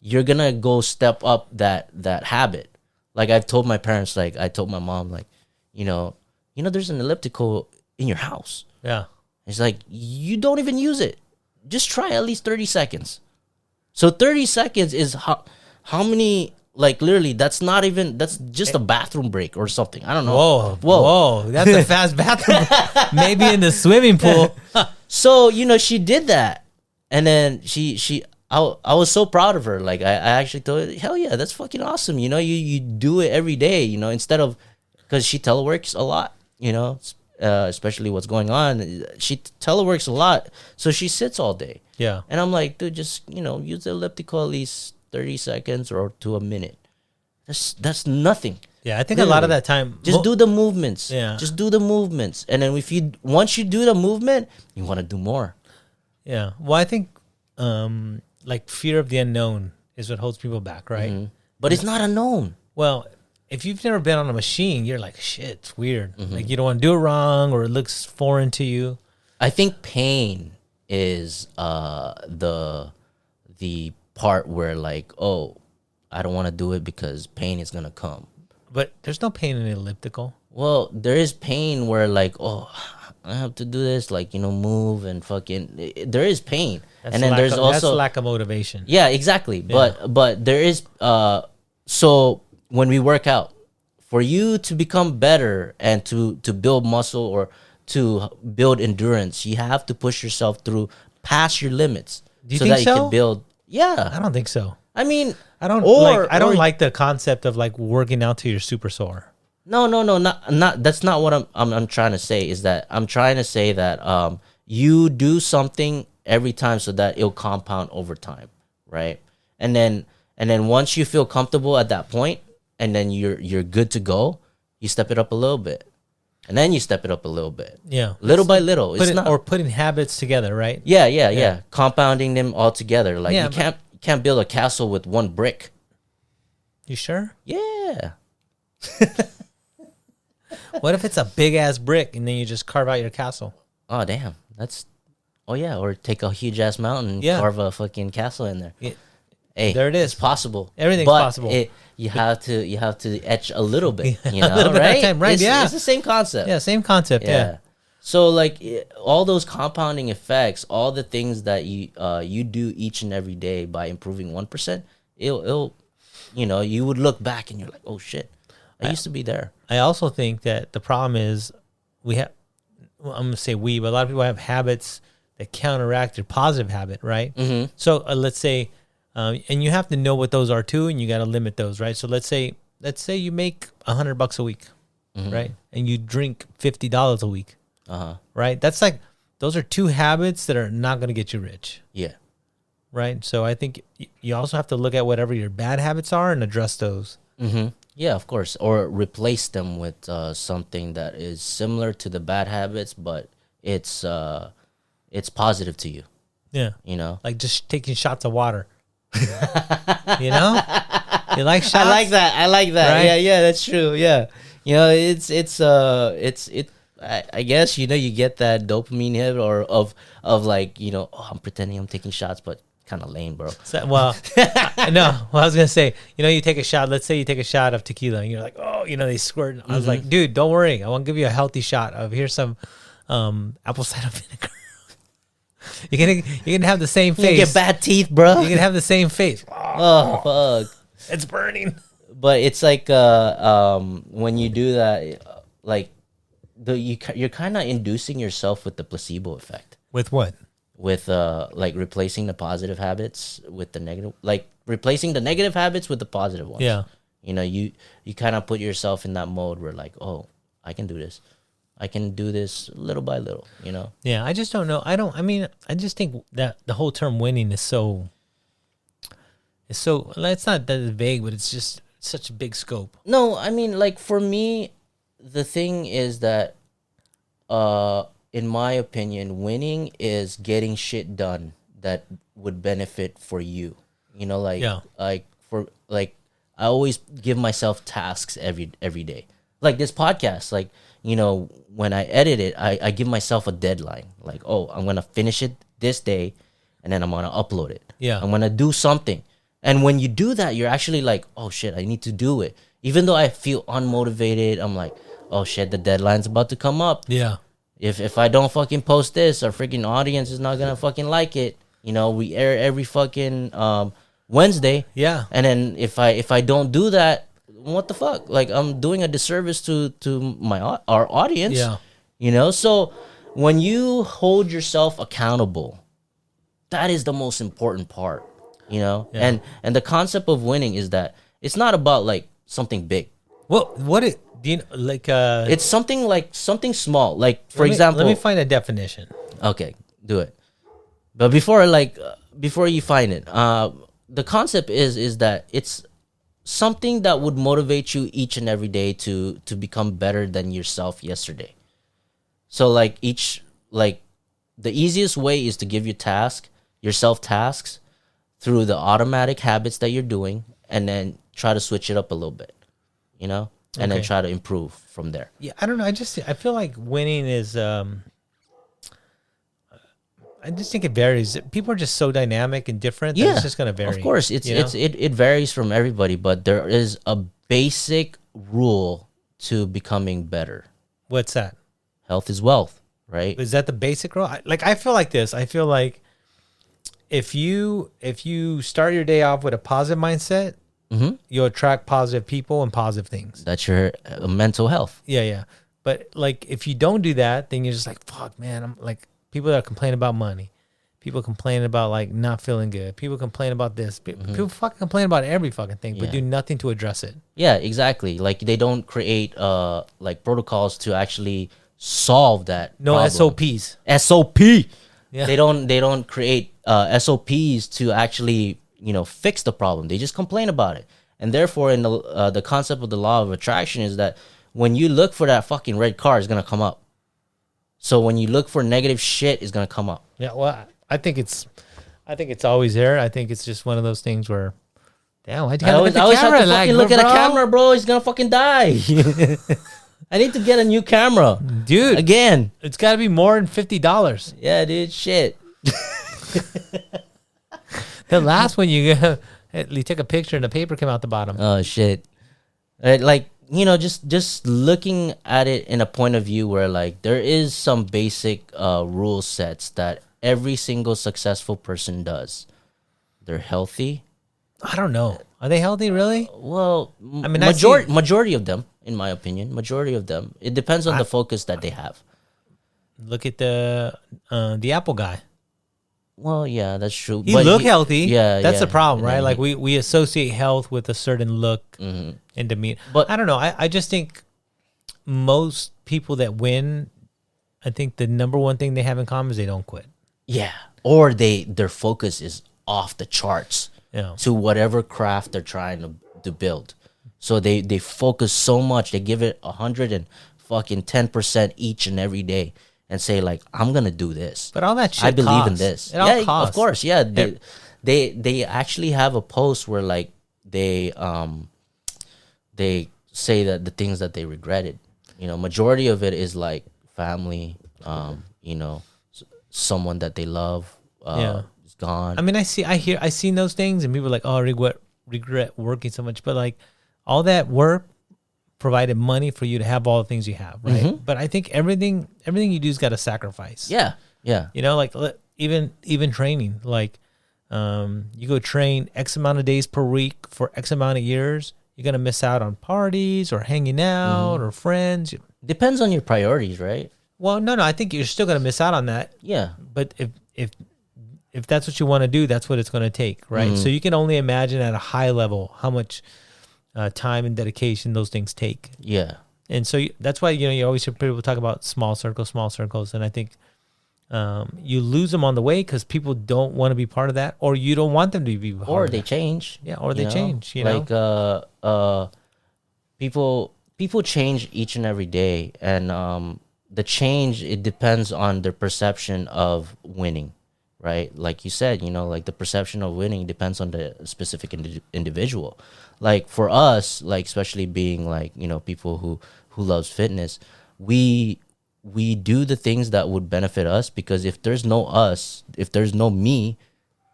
you're gonna go step up that habit. Like I've told my parents, like I told my mom, like there's an elliptical in your house. Yeah. It's like, you don't even use it. Just try at least 30 seconds. So 30 seconds is how many, like literally, that's just a bathroom break or something. I don't know. Whoa. That's a fast bathroom. Maybe in the swimming pool. So, she did that. And then I was so proud of her. Like I actually told her, hell yeah, that's fucking awesome. You do it every day, instead of, because she teleworks a lot, especially what's going on. She teleworks a lot, so she sits all day. Yeah. And I'm like, dude, just use the elliptical at least 30 seconds or to a minute. That's nothing. Yeah, I think a lot of that time, just do the movements. Yeah. Just do the movements, and then once you do the movement, you want to do more. Yeah. Well, I think like fear of the unknown is what holds people back, right? Mm-hmm. But it's not unknown. Well, if you've never been on a machine, you're like, shit, it's weird. Like you don't want to do it wrong, or it looks foreign to you. I think pain is the part where like, I don't want to do it because pain is gonna come. But there's no pain in the elliptical. Well, there is pain where like, I have to do this, like, move and fucking. There is pain, That's and then there's also that's lack of motivation. Yeah, exactly. Yeah. But there is so when we work out, for you to become better and to build muscle or to build endurance, you have to push yourself through past your limits. Do you so think that so? you can build. Yeah, I don't think so. I mean, I don't like the concept of like working out till you're super sore. No, not. That's not what I'm trying to say. Is that I'm trying to say that you do something every time so that it'll compound over time, right? And then once you feel comfortable at that point, and then you're good to go, you step it up a little bit, and then you step it up a little bit, Yeah, little by little. It's not, or putting habits together, right? yeah, compounding them all together. Like Yeah, you can't build a castle with one brick. You sure? Yeah. What if it's a big ass brick and then you just carve out your castle? Oh damn, or take a huge ass mountain and carve a fucking castle in there. Yeah. Hey, There it is. It's possible. Everything's but possible. You have to etch a little bit, A little bit at a right? time, right, It's the same concept. Yeah, same concept. Yeah. So like all those compounding effects, all the things that you do each and every day by improving 1%, it'll you would look back and you're like, oh shit, I used to be there. I also think that the problem is I'm going to say but a lot of people have habits that counteract their positive habit, right? Mm-hmm. So let's say, and you have to know what those are too, and you got to limit those, right? So let's say you make $100 a week, right? And you drink $50 a week, right? That's like, those are two habits that are not going to get you rich. Yeah. Right. So I think you also have to look at whatever your bad habits are and address those. Mm-hmm. Yeah, of course. Or replace them with something that is similar to the bad habits, but it's positive to you. Yeah. Like just taking shots of water. You like shots? I like that. Right? Yeah, that's true. Yeah. I guess you get that dopamine hit or of like, I'm pretending I'm taking shots, but kind of lame, bro. So, well, no. Well, I was gonna say, you take a shot. Let's say you take a shot of tequila, and you're like, oh, they squirt. I was like, dude, don't worry. I want to give you a healthy shot of here's some apple cider vinegar. You're gonna have the same You face. get bad teeth, bro. You're gonna have the same face. Oh fuck. It's burning. But it's like when you do that, like you're kind of inducing yourself with the placebo effect. With what? With like replacing the positive habits with the negative, like replacing the negative habits with the positive ones. Yeah. You know, you kind of put yourself in that mode where like, oh, I can do this. I can do this little by little, you know? Yeah, I just don't know. I just think that the whole term winning is so, it's not that vague, but it's just such a big scope. No, I mean, like for me, the thing is that, in my opinion, winning is getting shit done that would benefit for you. You know, like, I always give myself tasks every day. Like this podcast, like, you know, when I edit it, I give myself a deadline. Like, oh, I'm going to finish it this day and then I'm going to upload it. Yeah. I'm going to do something. And when you do that, you're actually like, oh shit, I need to do it. Even though I feel unmotivated, I'm like, oh shit, the deadline's about to come up. Yeah. If I don't fucking post this, our freaking audience is not going to fucking like it. You know, we air every fucking Wednesday. Yeah. And then if I don't do that, what the fuck? Like, I'm doing a disservice to our audience. Yeah. You know, so when you hold yourself accountable, that is the most important part. You know, Yeah. and the concept of winning is that it's not about like something big. It's something like something small. Like for example, let me find a definition. Okay, do it. But before you find it, the concept is that it's something that would motivate you each and every day to become better than yourself yesterday. So like the easiest way is to give yourself tasks through the automatic habits that you're doing, and then try to switch it up a little bit, you know, and then try to improve from there. Yeah, I don't know. I feel like winning is. I just think it varies. People are just so dynamic and different. That it's just gonna vary. Of course, it varies from everybody, but there is a basic rule to becoming better. What's that? Health is wealth, right? Is that the basic rule? I feel like this. I feel like if you start your day off with a positive mindset, you'll attract positive people and positive things. That's your mental health. Yeah. But like, if you don't do that, then you're just like, fuck, man. I'm like, people that complain about money, people complain about like not feeling good, people complain about this, people fucking complain about every fucking thing, but do nothing to address it. Yeah, exactly. Like they don't create like protocols to actually solve that. No problem. SOP. Yeah. They don't create SOPs to actually, you know, fix the problem. They just complain about it. And therefore, in the concept of the law of attraction is that when you look for that fucking red car, it's gonna come up. So when you look for negative shit, it's gonna come up. Yeah, well, I think it's always there. I think it's just one of those things where, damn, I always have to fucking look at a camera, bro. He's gonna fucking die. I need to get a new camera, dude. Again, it's got to be more than $50. Yeah, dude. Shit. The last one you take a picture and the paper came out the bottom. Oh shit! Like, you know, just looking at it in a point of view where like there is some basic rule sets that every single successful person does. They're healthy. I don't know. Are they healthy, really? Well, I mean, majority of them, in my opinion, it depends on the focus that they have. Look at the Apple guy. Well, yeah, that's true. He look healthy. Yeah, that's the problem, right? Like we associate health with a certain look and demeanor. But I don't know. I just think most people that win, I think the number one thing they have in common is they don't quit. Yeah, or their focus is off the charts. Yeah. To whatever craft they're trying to build. So they focus so much, they give it 110% each and every day and say like, I'm gonna do this. But all that shit I believe costs. in this. It all costs. Of course, yeah. They actually have a post where like they say that the things that they regretted. You know, majority of it is like family, you know, someone that they love. Gone. I mean, I seen those things, and people are like, "Oh, I regret working so much," but like, all that work provided money for you to have all the things you have, right? But I think everything you do's got a sacrifice. Yeah. You know, like even training, like you go train X amount of days per week for X amount of years, you're gonna miss out on parties or hanging out or friends. Depends on your priorities, right? Well, no, I think you're still gonna miss out on that. Yeah. But if that's what you want to do, that's what it's going to take, right? So you can only imagine at a high level how much time and dedication those things take. Yeah. And so that's why, you always hear people talk about small circles. And I think you lose them on the way because people don't want to be part of that, or you don't want them to be part Or of they that. change. Yeah, or they change, Like, people change each and every day. And the change, it depends on their perception of winning, right? Like you said, like the perception of winning depends on the specific individual. Like for us, like especially being like, people who loves fitness, we do the things that would benefit us, because if there's no us, if there's no me,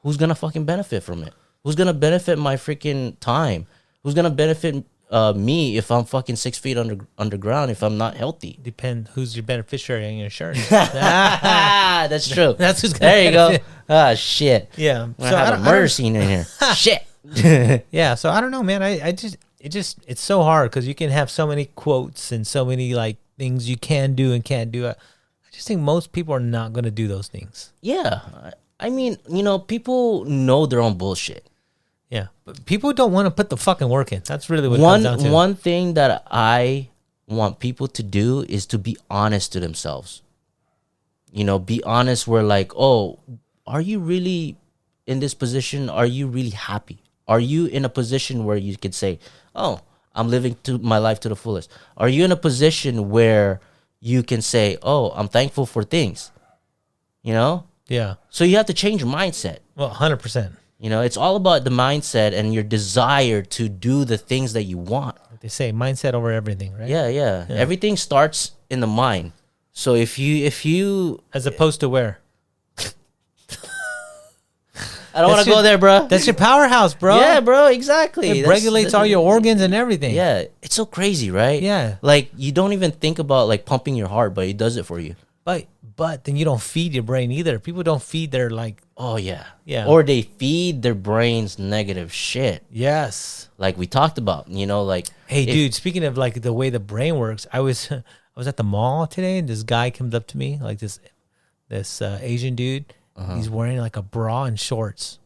who's gonna fucking benefit from it? Who's gonna benefit my freaking time? Who's gonna benefit me if I'm fucking 6 feet underground, if I'm not healthy? Depend who's your beneficiary on your insurance. That's true. That's who's gonna there you go. benefit. Ah, shit. Yeah. I have a murder scene in here. Shit. Yeah. So I don't know, man. It's so hard because you can have so many quotes and so many like things you can do and can't do. I just think most people are not going to do those things. Yeah. I mean, people know their own bullshit. Yeah. But people don't want to put the fucking work in. That's really what it comes down to. One thing that I want people to do is to be honest to themselves. Be honest where like, oh, are you really in this position? Are you really happy? Are you in a position where you could say, oh, I'm living my life to the fullest? Are you in a position where you can say, oh, I'm thankful for things? Yeah. So you have to change your mindset. Well, 100%. It's all about the mindset and your desire to do the things that you want. Like they say mindset over everything, right? Yeah. Everything starts in the mind. So if you As opposed to where? I don't want to go there, bro. That's your powerhouse, bro. Yeah, bro, exactly. It regulates all your organs and everything. Yeah, it's so crazy, right? Yeah. Like you don't even think about like pumping your heart, but it does it for you. But then you don't feed your brain either. People don't feed their like. Oh yeah. Yeah. Or they feed their brains negative shit. Yes. Like we talked about, like. Hey, dude. Speaking of like the way the brain works, I was at the mall today, and this guy comes up to me, like this Asian dude. He's wearing like a bra and shorts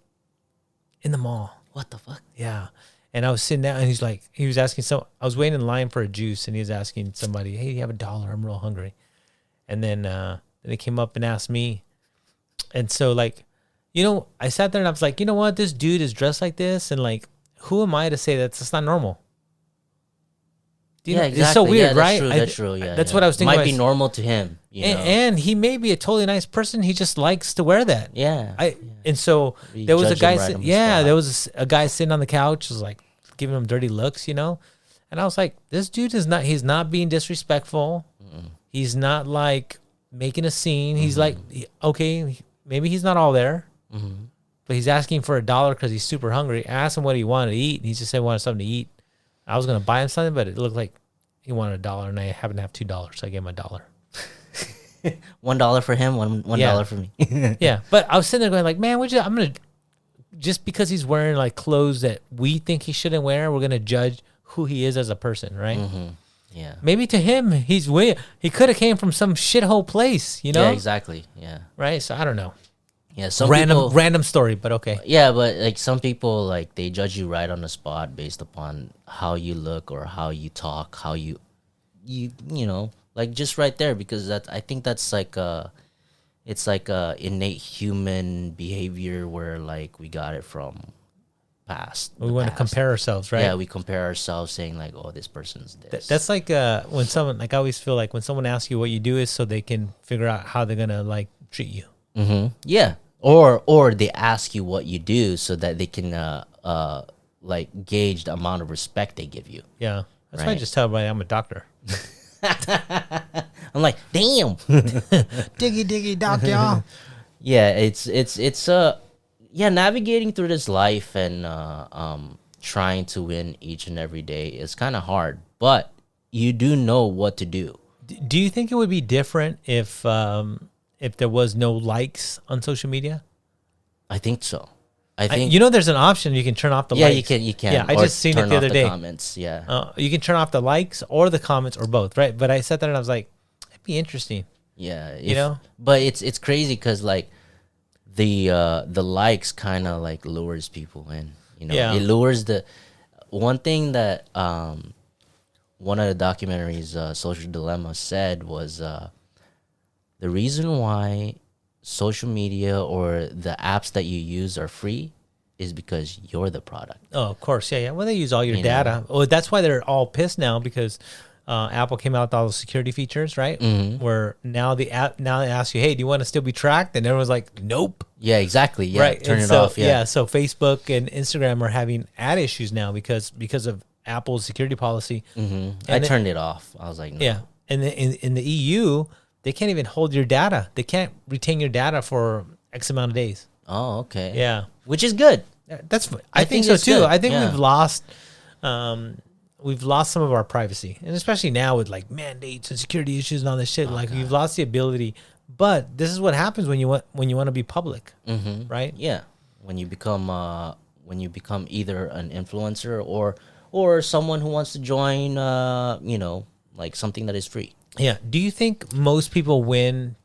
in the mall. What the fuck? Yeah. And I was sitting down, and he was asking I was waiting in line for a juice, and he was asking somebody, hey, you have $1? I'm real hungry. And then he came up and asked me. And so like, I sat there and I was like, you know what? This dude is dressed like this. And like, who am I to say that's not normal? Exactly. It's so weird, right? That's true. Yeah. That's what I was thinking. Might be normal to him. And he may be a totally nice person. He just likes to wear that. Yeah. And so You there was a judge guy. him right on the spot. There was a guy sitting on the couch, was like giving him dirty looks, And I was like, this dude is not. He's not being disrespectful. He's not like making a scene. He's like, okay, maybe he's not all there, but he's asking for $1 because he's super hungry. I asked him what he wanted to eat, and he just said he wanted something to eat. I was gonna buy him something, but it looked like he wanted $1, and I happened to have $2, so I gave him $1. $1 for him, $1 for me. Yeah, but I was sitting there going like, man, I'm gonna just because he's wearing like clothes that we think he shouldn't wear, we're gonna judge who he is as a person, right? Yeah. Maybe to him, he could have came from some shithole place, Yeah, exactly. Yeah. Right. So I don't know. Yeah. Some random story, but okay. Yeah, but like some people, like they judge you right on the spot based upon how you look or how you talk, how you like just right there, because I think that's like it's like a innate human behavior where like we got it from past. We want to compare ourselves, right? Yeah, we compare ourselves, saying like, "Oh, this person's this." That's like when someone, like I always feel like when someone asks you what you do is so they can figure out how they're gonna like treat you. Yeah, or they ask you what you do so that they can like gauge the amount of respect they give you. Yeah, that's why I just tell everybody I'm a doctor. I'm like, damn, diggy doctor. Yeah, it's navigating through this life and trying to win each and every day is kind of hard, but you do know what to do. Do you think it would be different if if there was no likes on social media? I think so. I think there's an option you can turn off the yeah, likes. you can. Yeah, I Or just seen it turn the off other day. Comments, yeah. You can turn off the likes or the comments or both, right? But I sat there and I was like, it'd be interesting. Yeah, You know? But it's crazy because like the likes kind of like lures people in. You know, Yeah. it lures the one thing that one of the documentaries, Social Dilemma, said was the reason why social media or the apps that you use are free is because you're the product. Oh, of course. Yeah. Well, they use all your You know? data. Oh, that's why they're all pissed now because Apple came out with all the security features, right? Mm-hmm. Where now the app now they ask you, hey, do you want to still be tracked? And everyone's like, nope. Yeah, exactly. Yeah, Right. turn And it so, off. Yeah. So Facebook and Instagram are having ad issues now because of Apple's security policy. Mm-hmm. I turned it off. I was like, no. Yeah. And in the EU, they can't even hold your data. They can't retain your data for X amount of days. Oh, okay. Yeah. Which is good. That's I think so it's too. good. I think Yeah. we've lost some of our privacy, and especially now with like mandates and security issues and all this shit. Like we've lost the ability. But this is what happens when you want to be public, right? Yeah, when you become either an influencer or someone who wants to join, like something that is free. Yeah. Do you think most people win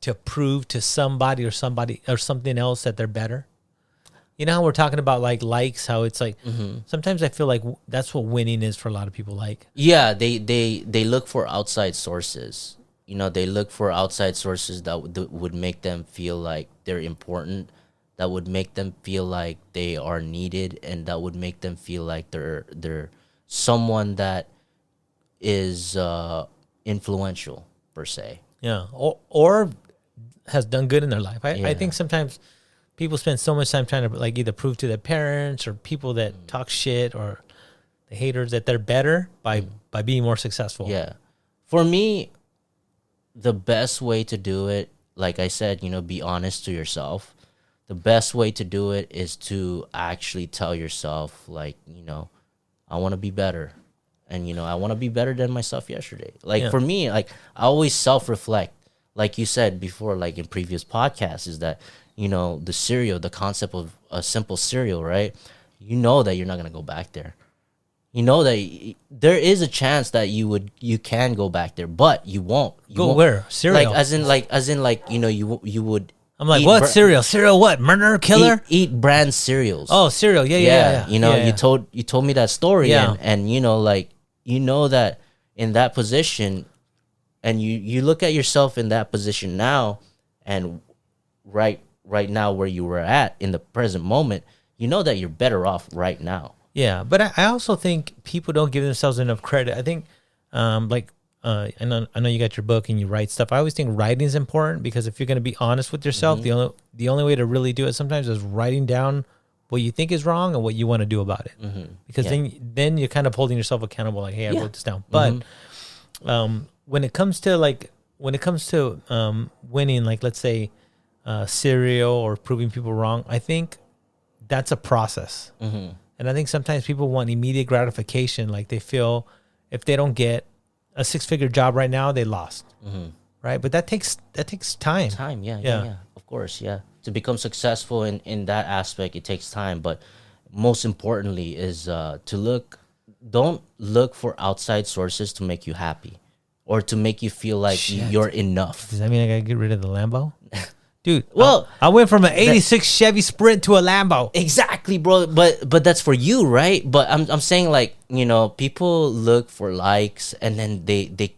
to prove to somebody or something else that they're better? You know how we're talking about like likes, how it's like sometimes I feel like that's what winning is for a lot of people. Like, Yeah, they look for outside sources. You know, they look for outside sources that would make them feel like they're important, that would make them feel like they are needed, and that would make them feel like they're someone that is influential per se. yeah, or has done good in their life. I Yeah. think sometimes people spend so much time trying to like either prove to their parents or people that talk shit or the haters that they're better by being more successful. Yeah. For me, the best way to do it, like I said, be honest to yourself. The best way to do it is to actually tell yourself, like, I want to be better. And, I want to be better than myself yesterday. Like, Yeah. for me, like, I always self-reflect. Like you said before, like in previous podcasts, is that, the concept of a simple cereal, right? You know that you're not going to go back there. You know that there is a chance that you can go back there, but you won't. You won't. Where? Cereal. Like as in you would. I'm like, eat what cereal? Cereal what? Murderer, killer? Eat brand cereals. Oh, cereal. Yeah. You told me that story, Yeah. and that in that position, and you look at yourself in that position now, and right now where you were at in the present moment, you know that you're better off right now. Yeah, but I also think people don't give themselves enough credit. I think, I know you got your book and you write stuff. I always think writing is important because if you're going to be honest with yourself, the only way to really do it sometimes is writing down what you think is wrong and what you want to do about it. Because then you're kind of holding yourself accountable. Like, hey, I wrote this down. But when it comes to winning, like let's say cereal or proving people wrong, I think that's a process. And I think sometimes people want immediate gratification. Like they feel if they don't get a 6-figure job right now, they lost. Right. But that takes time. Time. Yeah. Of course. Yeah. To become successful in that aspect, it takes time. But most importantly is don't look for outside sources to make you happy or to make you feel like you're enough. Does that mean I got to get rid of the Lambo? Dude, well, I went from an 86 Chevy Sprint to a Lambo. Exactly, bro. But that's for you, right? But I'm saying, like, people look for likes and then they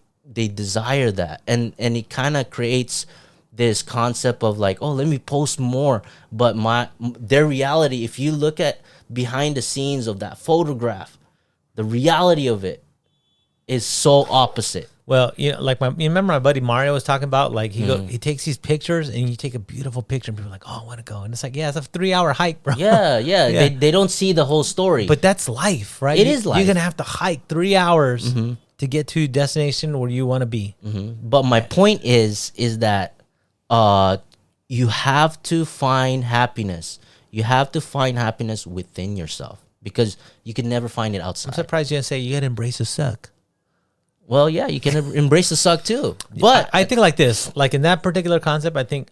desire that, and it kind of creates this concept of like, oh, let me post more. But their reality, if you look at behind the scenes of that photograph, the reality of it is so opposite. Well, you remember my buddy Mario was talking about, like, he takes these pictures and you take a beautiful picture and people are like, oh, I want to go. And it's like, yeah, it's a 3-hour hike, bro. Yeah. They don't see the whole story. But that's life, right? It is life. You're going to have to hike 3 hours to get to a destination where you want to be. But my point is that you have to find happiness. You have to find happiness within yourself because you can never find it outside. I'm surprised you didn't say you got to embrace the suck. well, yeah, you can embrace the suck too. But I think like this, like in that particular concept, I think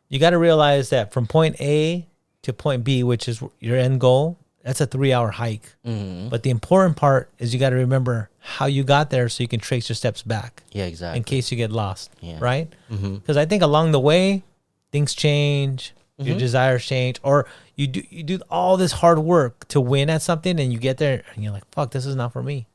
you got to realize that from point A to point B, which is your end goal, that's a 3-hour hike. But the important part is you got to remember how you got there so you can trace your steps back. Yeah, exactly. In case you get lost, right? Mm-hmm. Because I think along the way, things change, your desires change, or you do all this hard work to win at something, and you get there and you're like, "Fuck, this is not for me."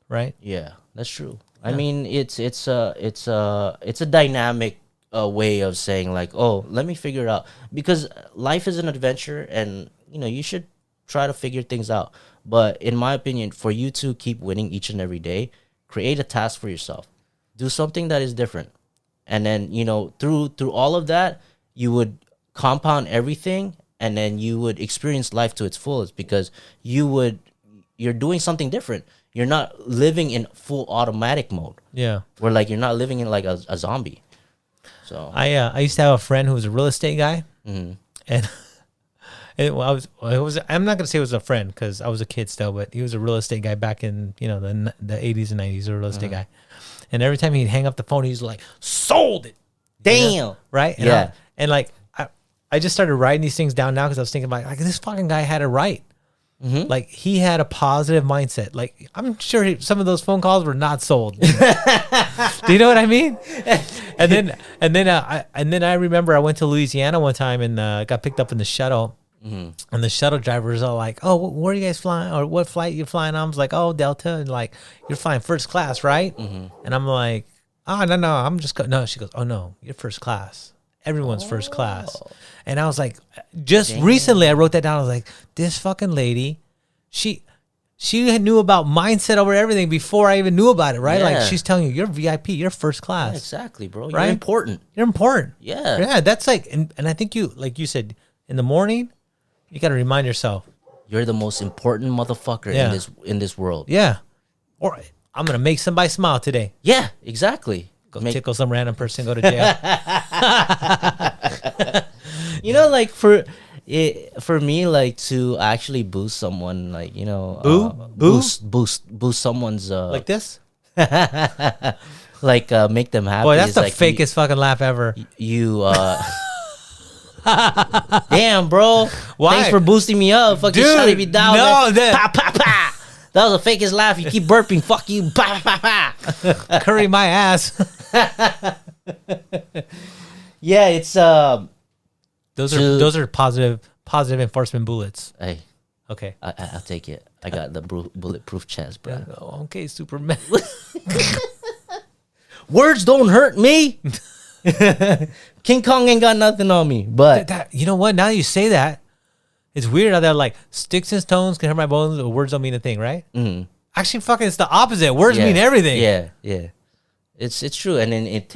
Right? Yeah, that's true. I mean, it's a dynamic way of saying like, oh, let me figure it out, because life is an adventure, and you should try to figure things out. But in my opinion, for you to keep winning each and every day, create a task for yourself, do something that is different, and then through all of that, you would compound everything, and then you would experience life to its fullest, because you're doing something different. You're not living in full automatic mode. Yeah. Where like you're not living in like a zombie. So I used to have a friend who was a real estate guy, and I'm not gonna say it was a friend because I was a kid still, but he was a real estate guy back in the 80s and 90s. A real estate guy, and every time he'd hang up the phone, he's like, "Sold it, damn, right?" And and like I just started writing these things down now because I was thinking about like this fucking guy had it right. Like he had a positive mindset. Like I'm sure some of those phone calls were not sold. Do you know what I mean? And then I remember I went to Louisiana one time and got picked up in the shuttle. And the shuttle drivers are like, "Oh, where are you guys flying? Or what flight you flying on?" I was like, "Oh, Delta." And like, "You're flying first class, right?" And I'm like, "Oh, no, I'm just no." She goes, "Oh no, you're first class. Everyone's first class." And I was like, just recently I wrote that down. I was like, this fucking lady, she knew about mindset over everything before I even knew about it, right? Like she's telling you, you're VIP, you're first class. Yeah, exactly, bro. Right? You're important. You're important. Yeah. Yeah, that's like, and I think you, like you said, in the morning, you got to remind yourself. You're the most important motherfucker in this world. Yeah. Or I'm going to make somebody smile today. Yeah, exactly. Go tickle some random person, go to jail. Like for me, like to actually boost someone, like boost someone's like this, like make them happy. Boy, that's the like fakest fucking laugh ever. Damn, bro. Why? Thanks for boosting me up. Fucking shutting me down. No, pa pa pa. That was the fakest laugh. You keep burping. Fuck you. Pa pa pa. Curry my ass. Yeah, it's those are positive enforcement bullets. Hey, okay, I'll take it. I got the bulletproof chest, bro. Oh, okay, Superman. Words don't hurt me. King Kong ain't got nothing on me. But you know what? Now that you say that, it's weird how they're like sticks and stones can hurt my bones, but words don't mean a thing, right? Actually, fucking, it's the opposite. Words mean everything. Yeah. It's true, and then it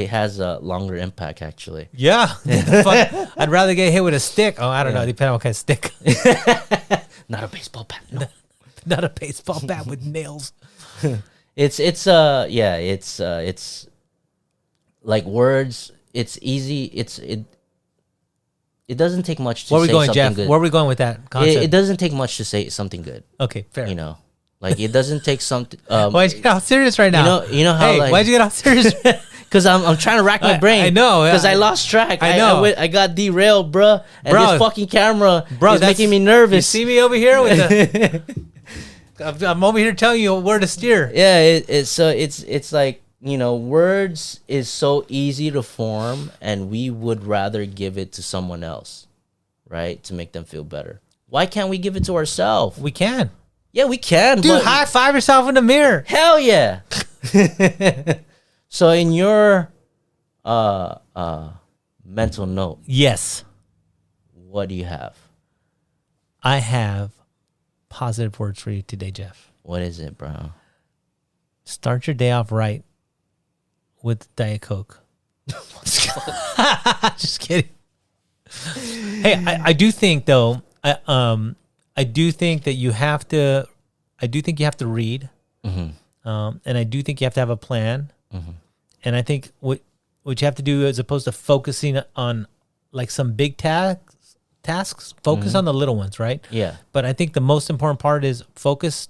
has a longer impact actually. Yeah, I'd rather get hit with a stick. Oh, I don't know, depending on what kind of stick. Not a baseball bat. No. Not a baseball bat with nails. It's like words. It's easy. It doesn't take much to say something good. Jeff? Where are we going with that concept? It doesn't take much to say something good. Okay, fair. Like it doesn't take something. Why'd you get all serious right now? You know how? Hey, why'd you get all serious? Because I'm trying to rack my brain. I know. Because I lost track. I know. I got derailed, bro. And this fucking camera is making me nervous. You see me over here with the... I'm over here telling you where to steer. Yeah, it's like, words is so easy to form, and we would rather give it to someone else, right? To make them feel better. Why can't we give it to ourselves? We can. Yeah, we can. Dude, high five yourself in the mirror. Hell yeah. So in your mental note. Yes. What do you have? I have positive words for you today, Jeff. What is it, bro? Start your day off right with Diet Coke. Just kidding. Hey, I do think though, I do think that you have to. I do think you have to read, and I do think you have to have a plan. And I think what you have to do, as opposed to focusing on like some big tasks, focus on the little ones, right? Yeah. But I think the most important part is focus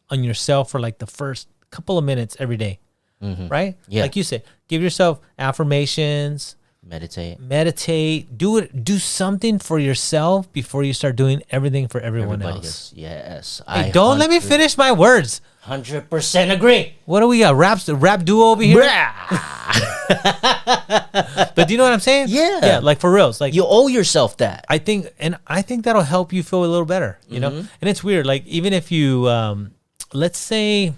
on yourself for like the first couple of minutes every day, right? Yeah. Like you said, give yourself affirmations, meditate, do something for yourself before you start doing everything for everyone else. Yes. Hey, don't let me finish my words. 100% agree. What do we got? Rap duo over here? But do you know what I'm saying? Yeah. Like for reals. Like You owe yourself that. I think that'll help you feel a little better, you know? And it's weird. Like even if you, let's say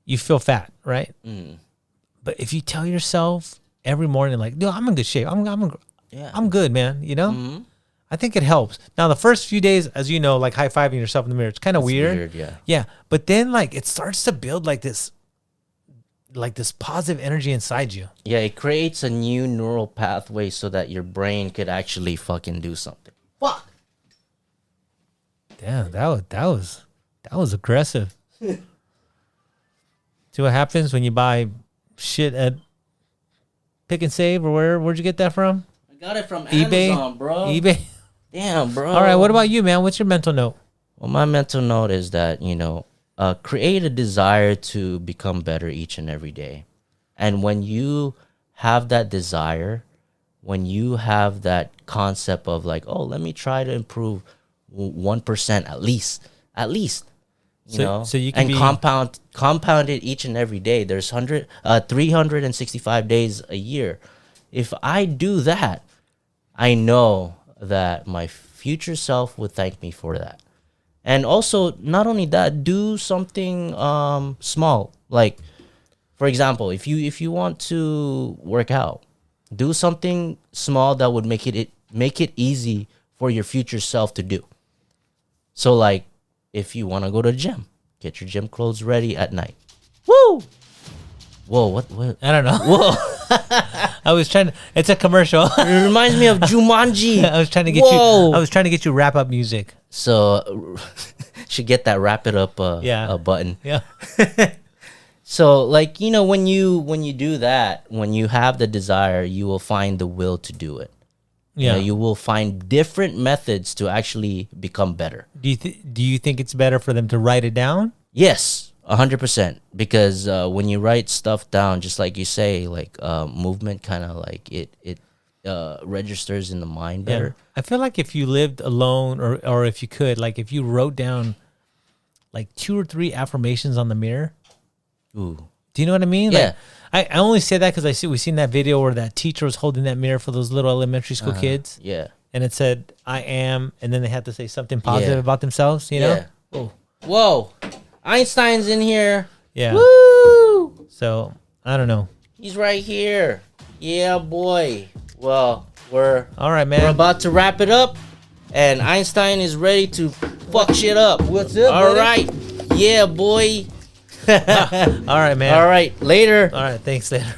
you feel fat, right? But if you tell yourself every morning, like, no, I'm in good shape. I'm good, man. You know? I think it helps. Now, the first few days, as you know, like high-fiving yourself in the mirror, it's kind of weird. Yeah. But then like it starts to build like this positive energy inside you. Yeah, it creates a new neural pathway so that your brain could actually fucking do something. Fuck. Damn, that was aggressive. See what happens when you buy shit at Pick and Save, or where'd you get that from? I got it from eBay, Amazon, bro. eBay. Damn, bro. All right, what about you, man? What's your mental note? Well, my mental note is that, create a desire to become better each and every day. And when you have that desire, when you have that concept of like, oh, let me try to improve 1% at least, so you can compound it each and every day. There's 365 days a year. If I do that, I know that my future self would thank me for that. And also, not only that, do something small. Like, for example, if you want to work out, do something small that would make it easy for your future self to do. So, like, if you want to go to the gym, get your gym clothes ready at night. Woo! Whoa, what? I don't know. Whoa. I was trying to. It's a commercial. It reminds me of Jumanji. I was trying to get you. I was trying to get you wrap up music. So, should get that wrap it up button. Yeah. So, like, when you do that, when you have the desire, you will find the will to do it. Yeah. You will find different methods to actually become better. Do you think it's better for them to write it down? Yes. 100%, because when you write stuff down, just like you say, like movement kind of like it registers in the mind better. Yeah. I feel like if you lived alone, or if you could, like if you wrote down like 2 or 3 affirmations on the mirror. Ooh. Do you know what I mean? Yeah. Like, I only say that because we've seen that video where that teacher was holding that mirror for those little elementary school kids. Yeah. And it said, I am, and then they had to say something positive about themselves, you know? Yeah. Whoa. Einstein's in here. Yeah. Woo! So, I don't know. He's right here. Yeah, boy. Well, we're all right, man. We're about to wrap it up, and Einstein is ready to fuck shit up. What's up, All buddy? right. Yeah, boy. All right, man. All right. Later. All right. Thanks, later.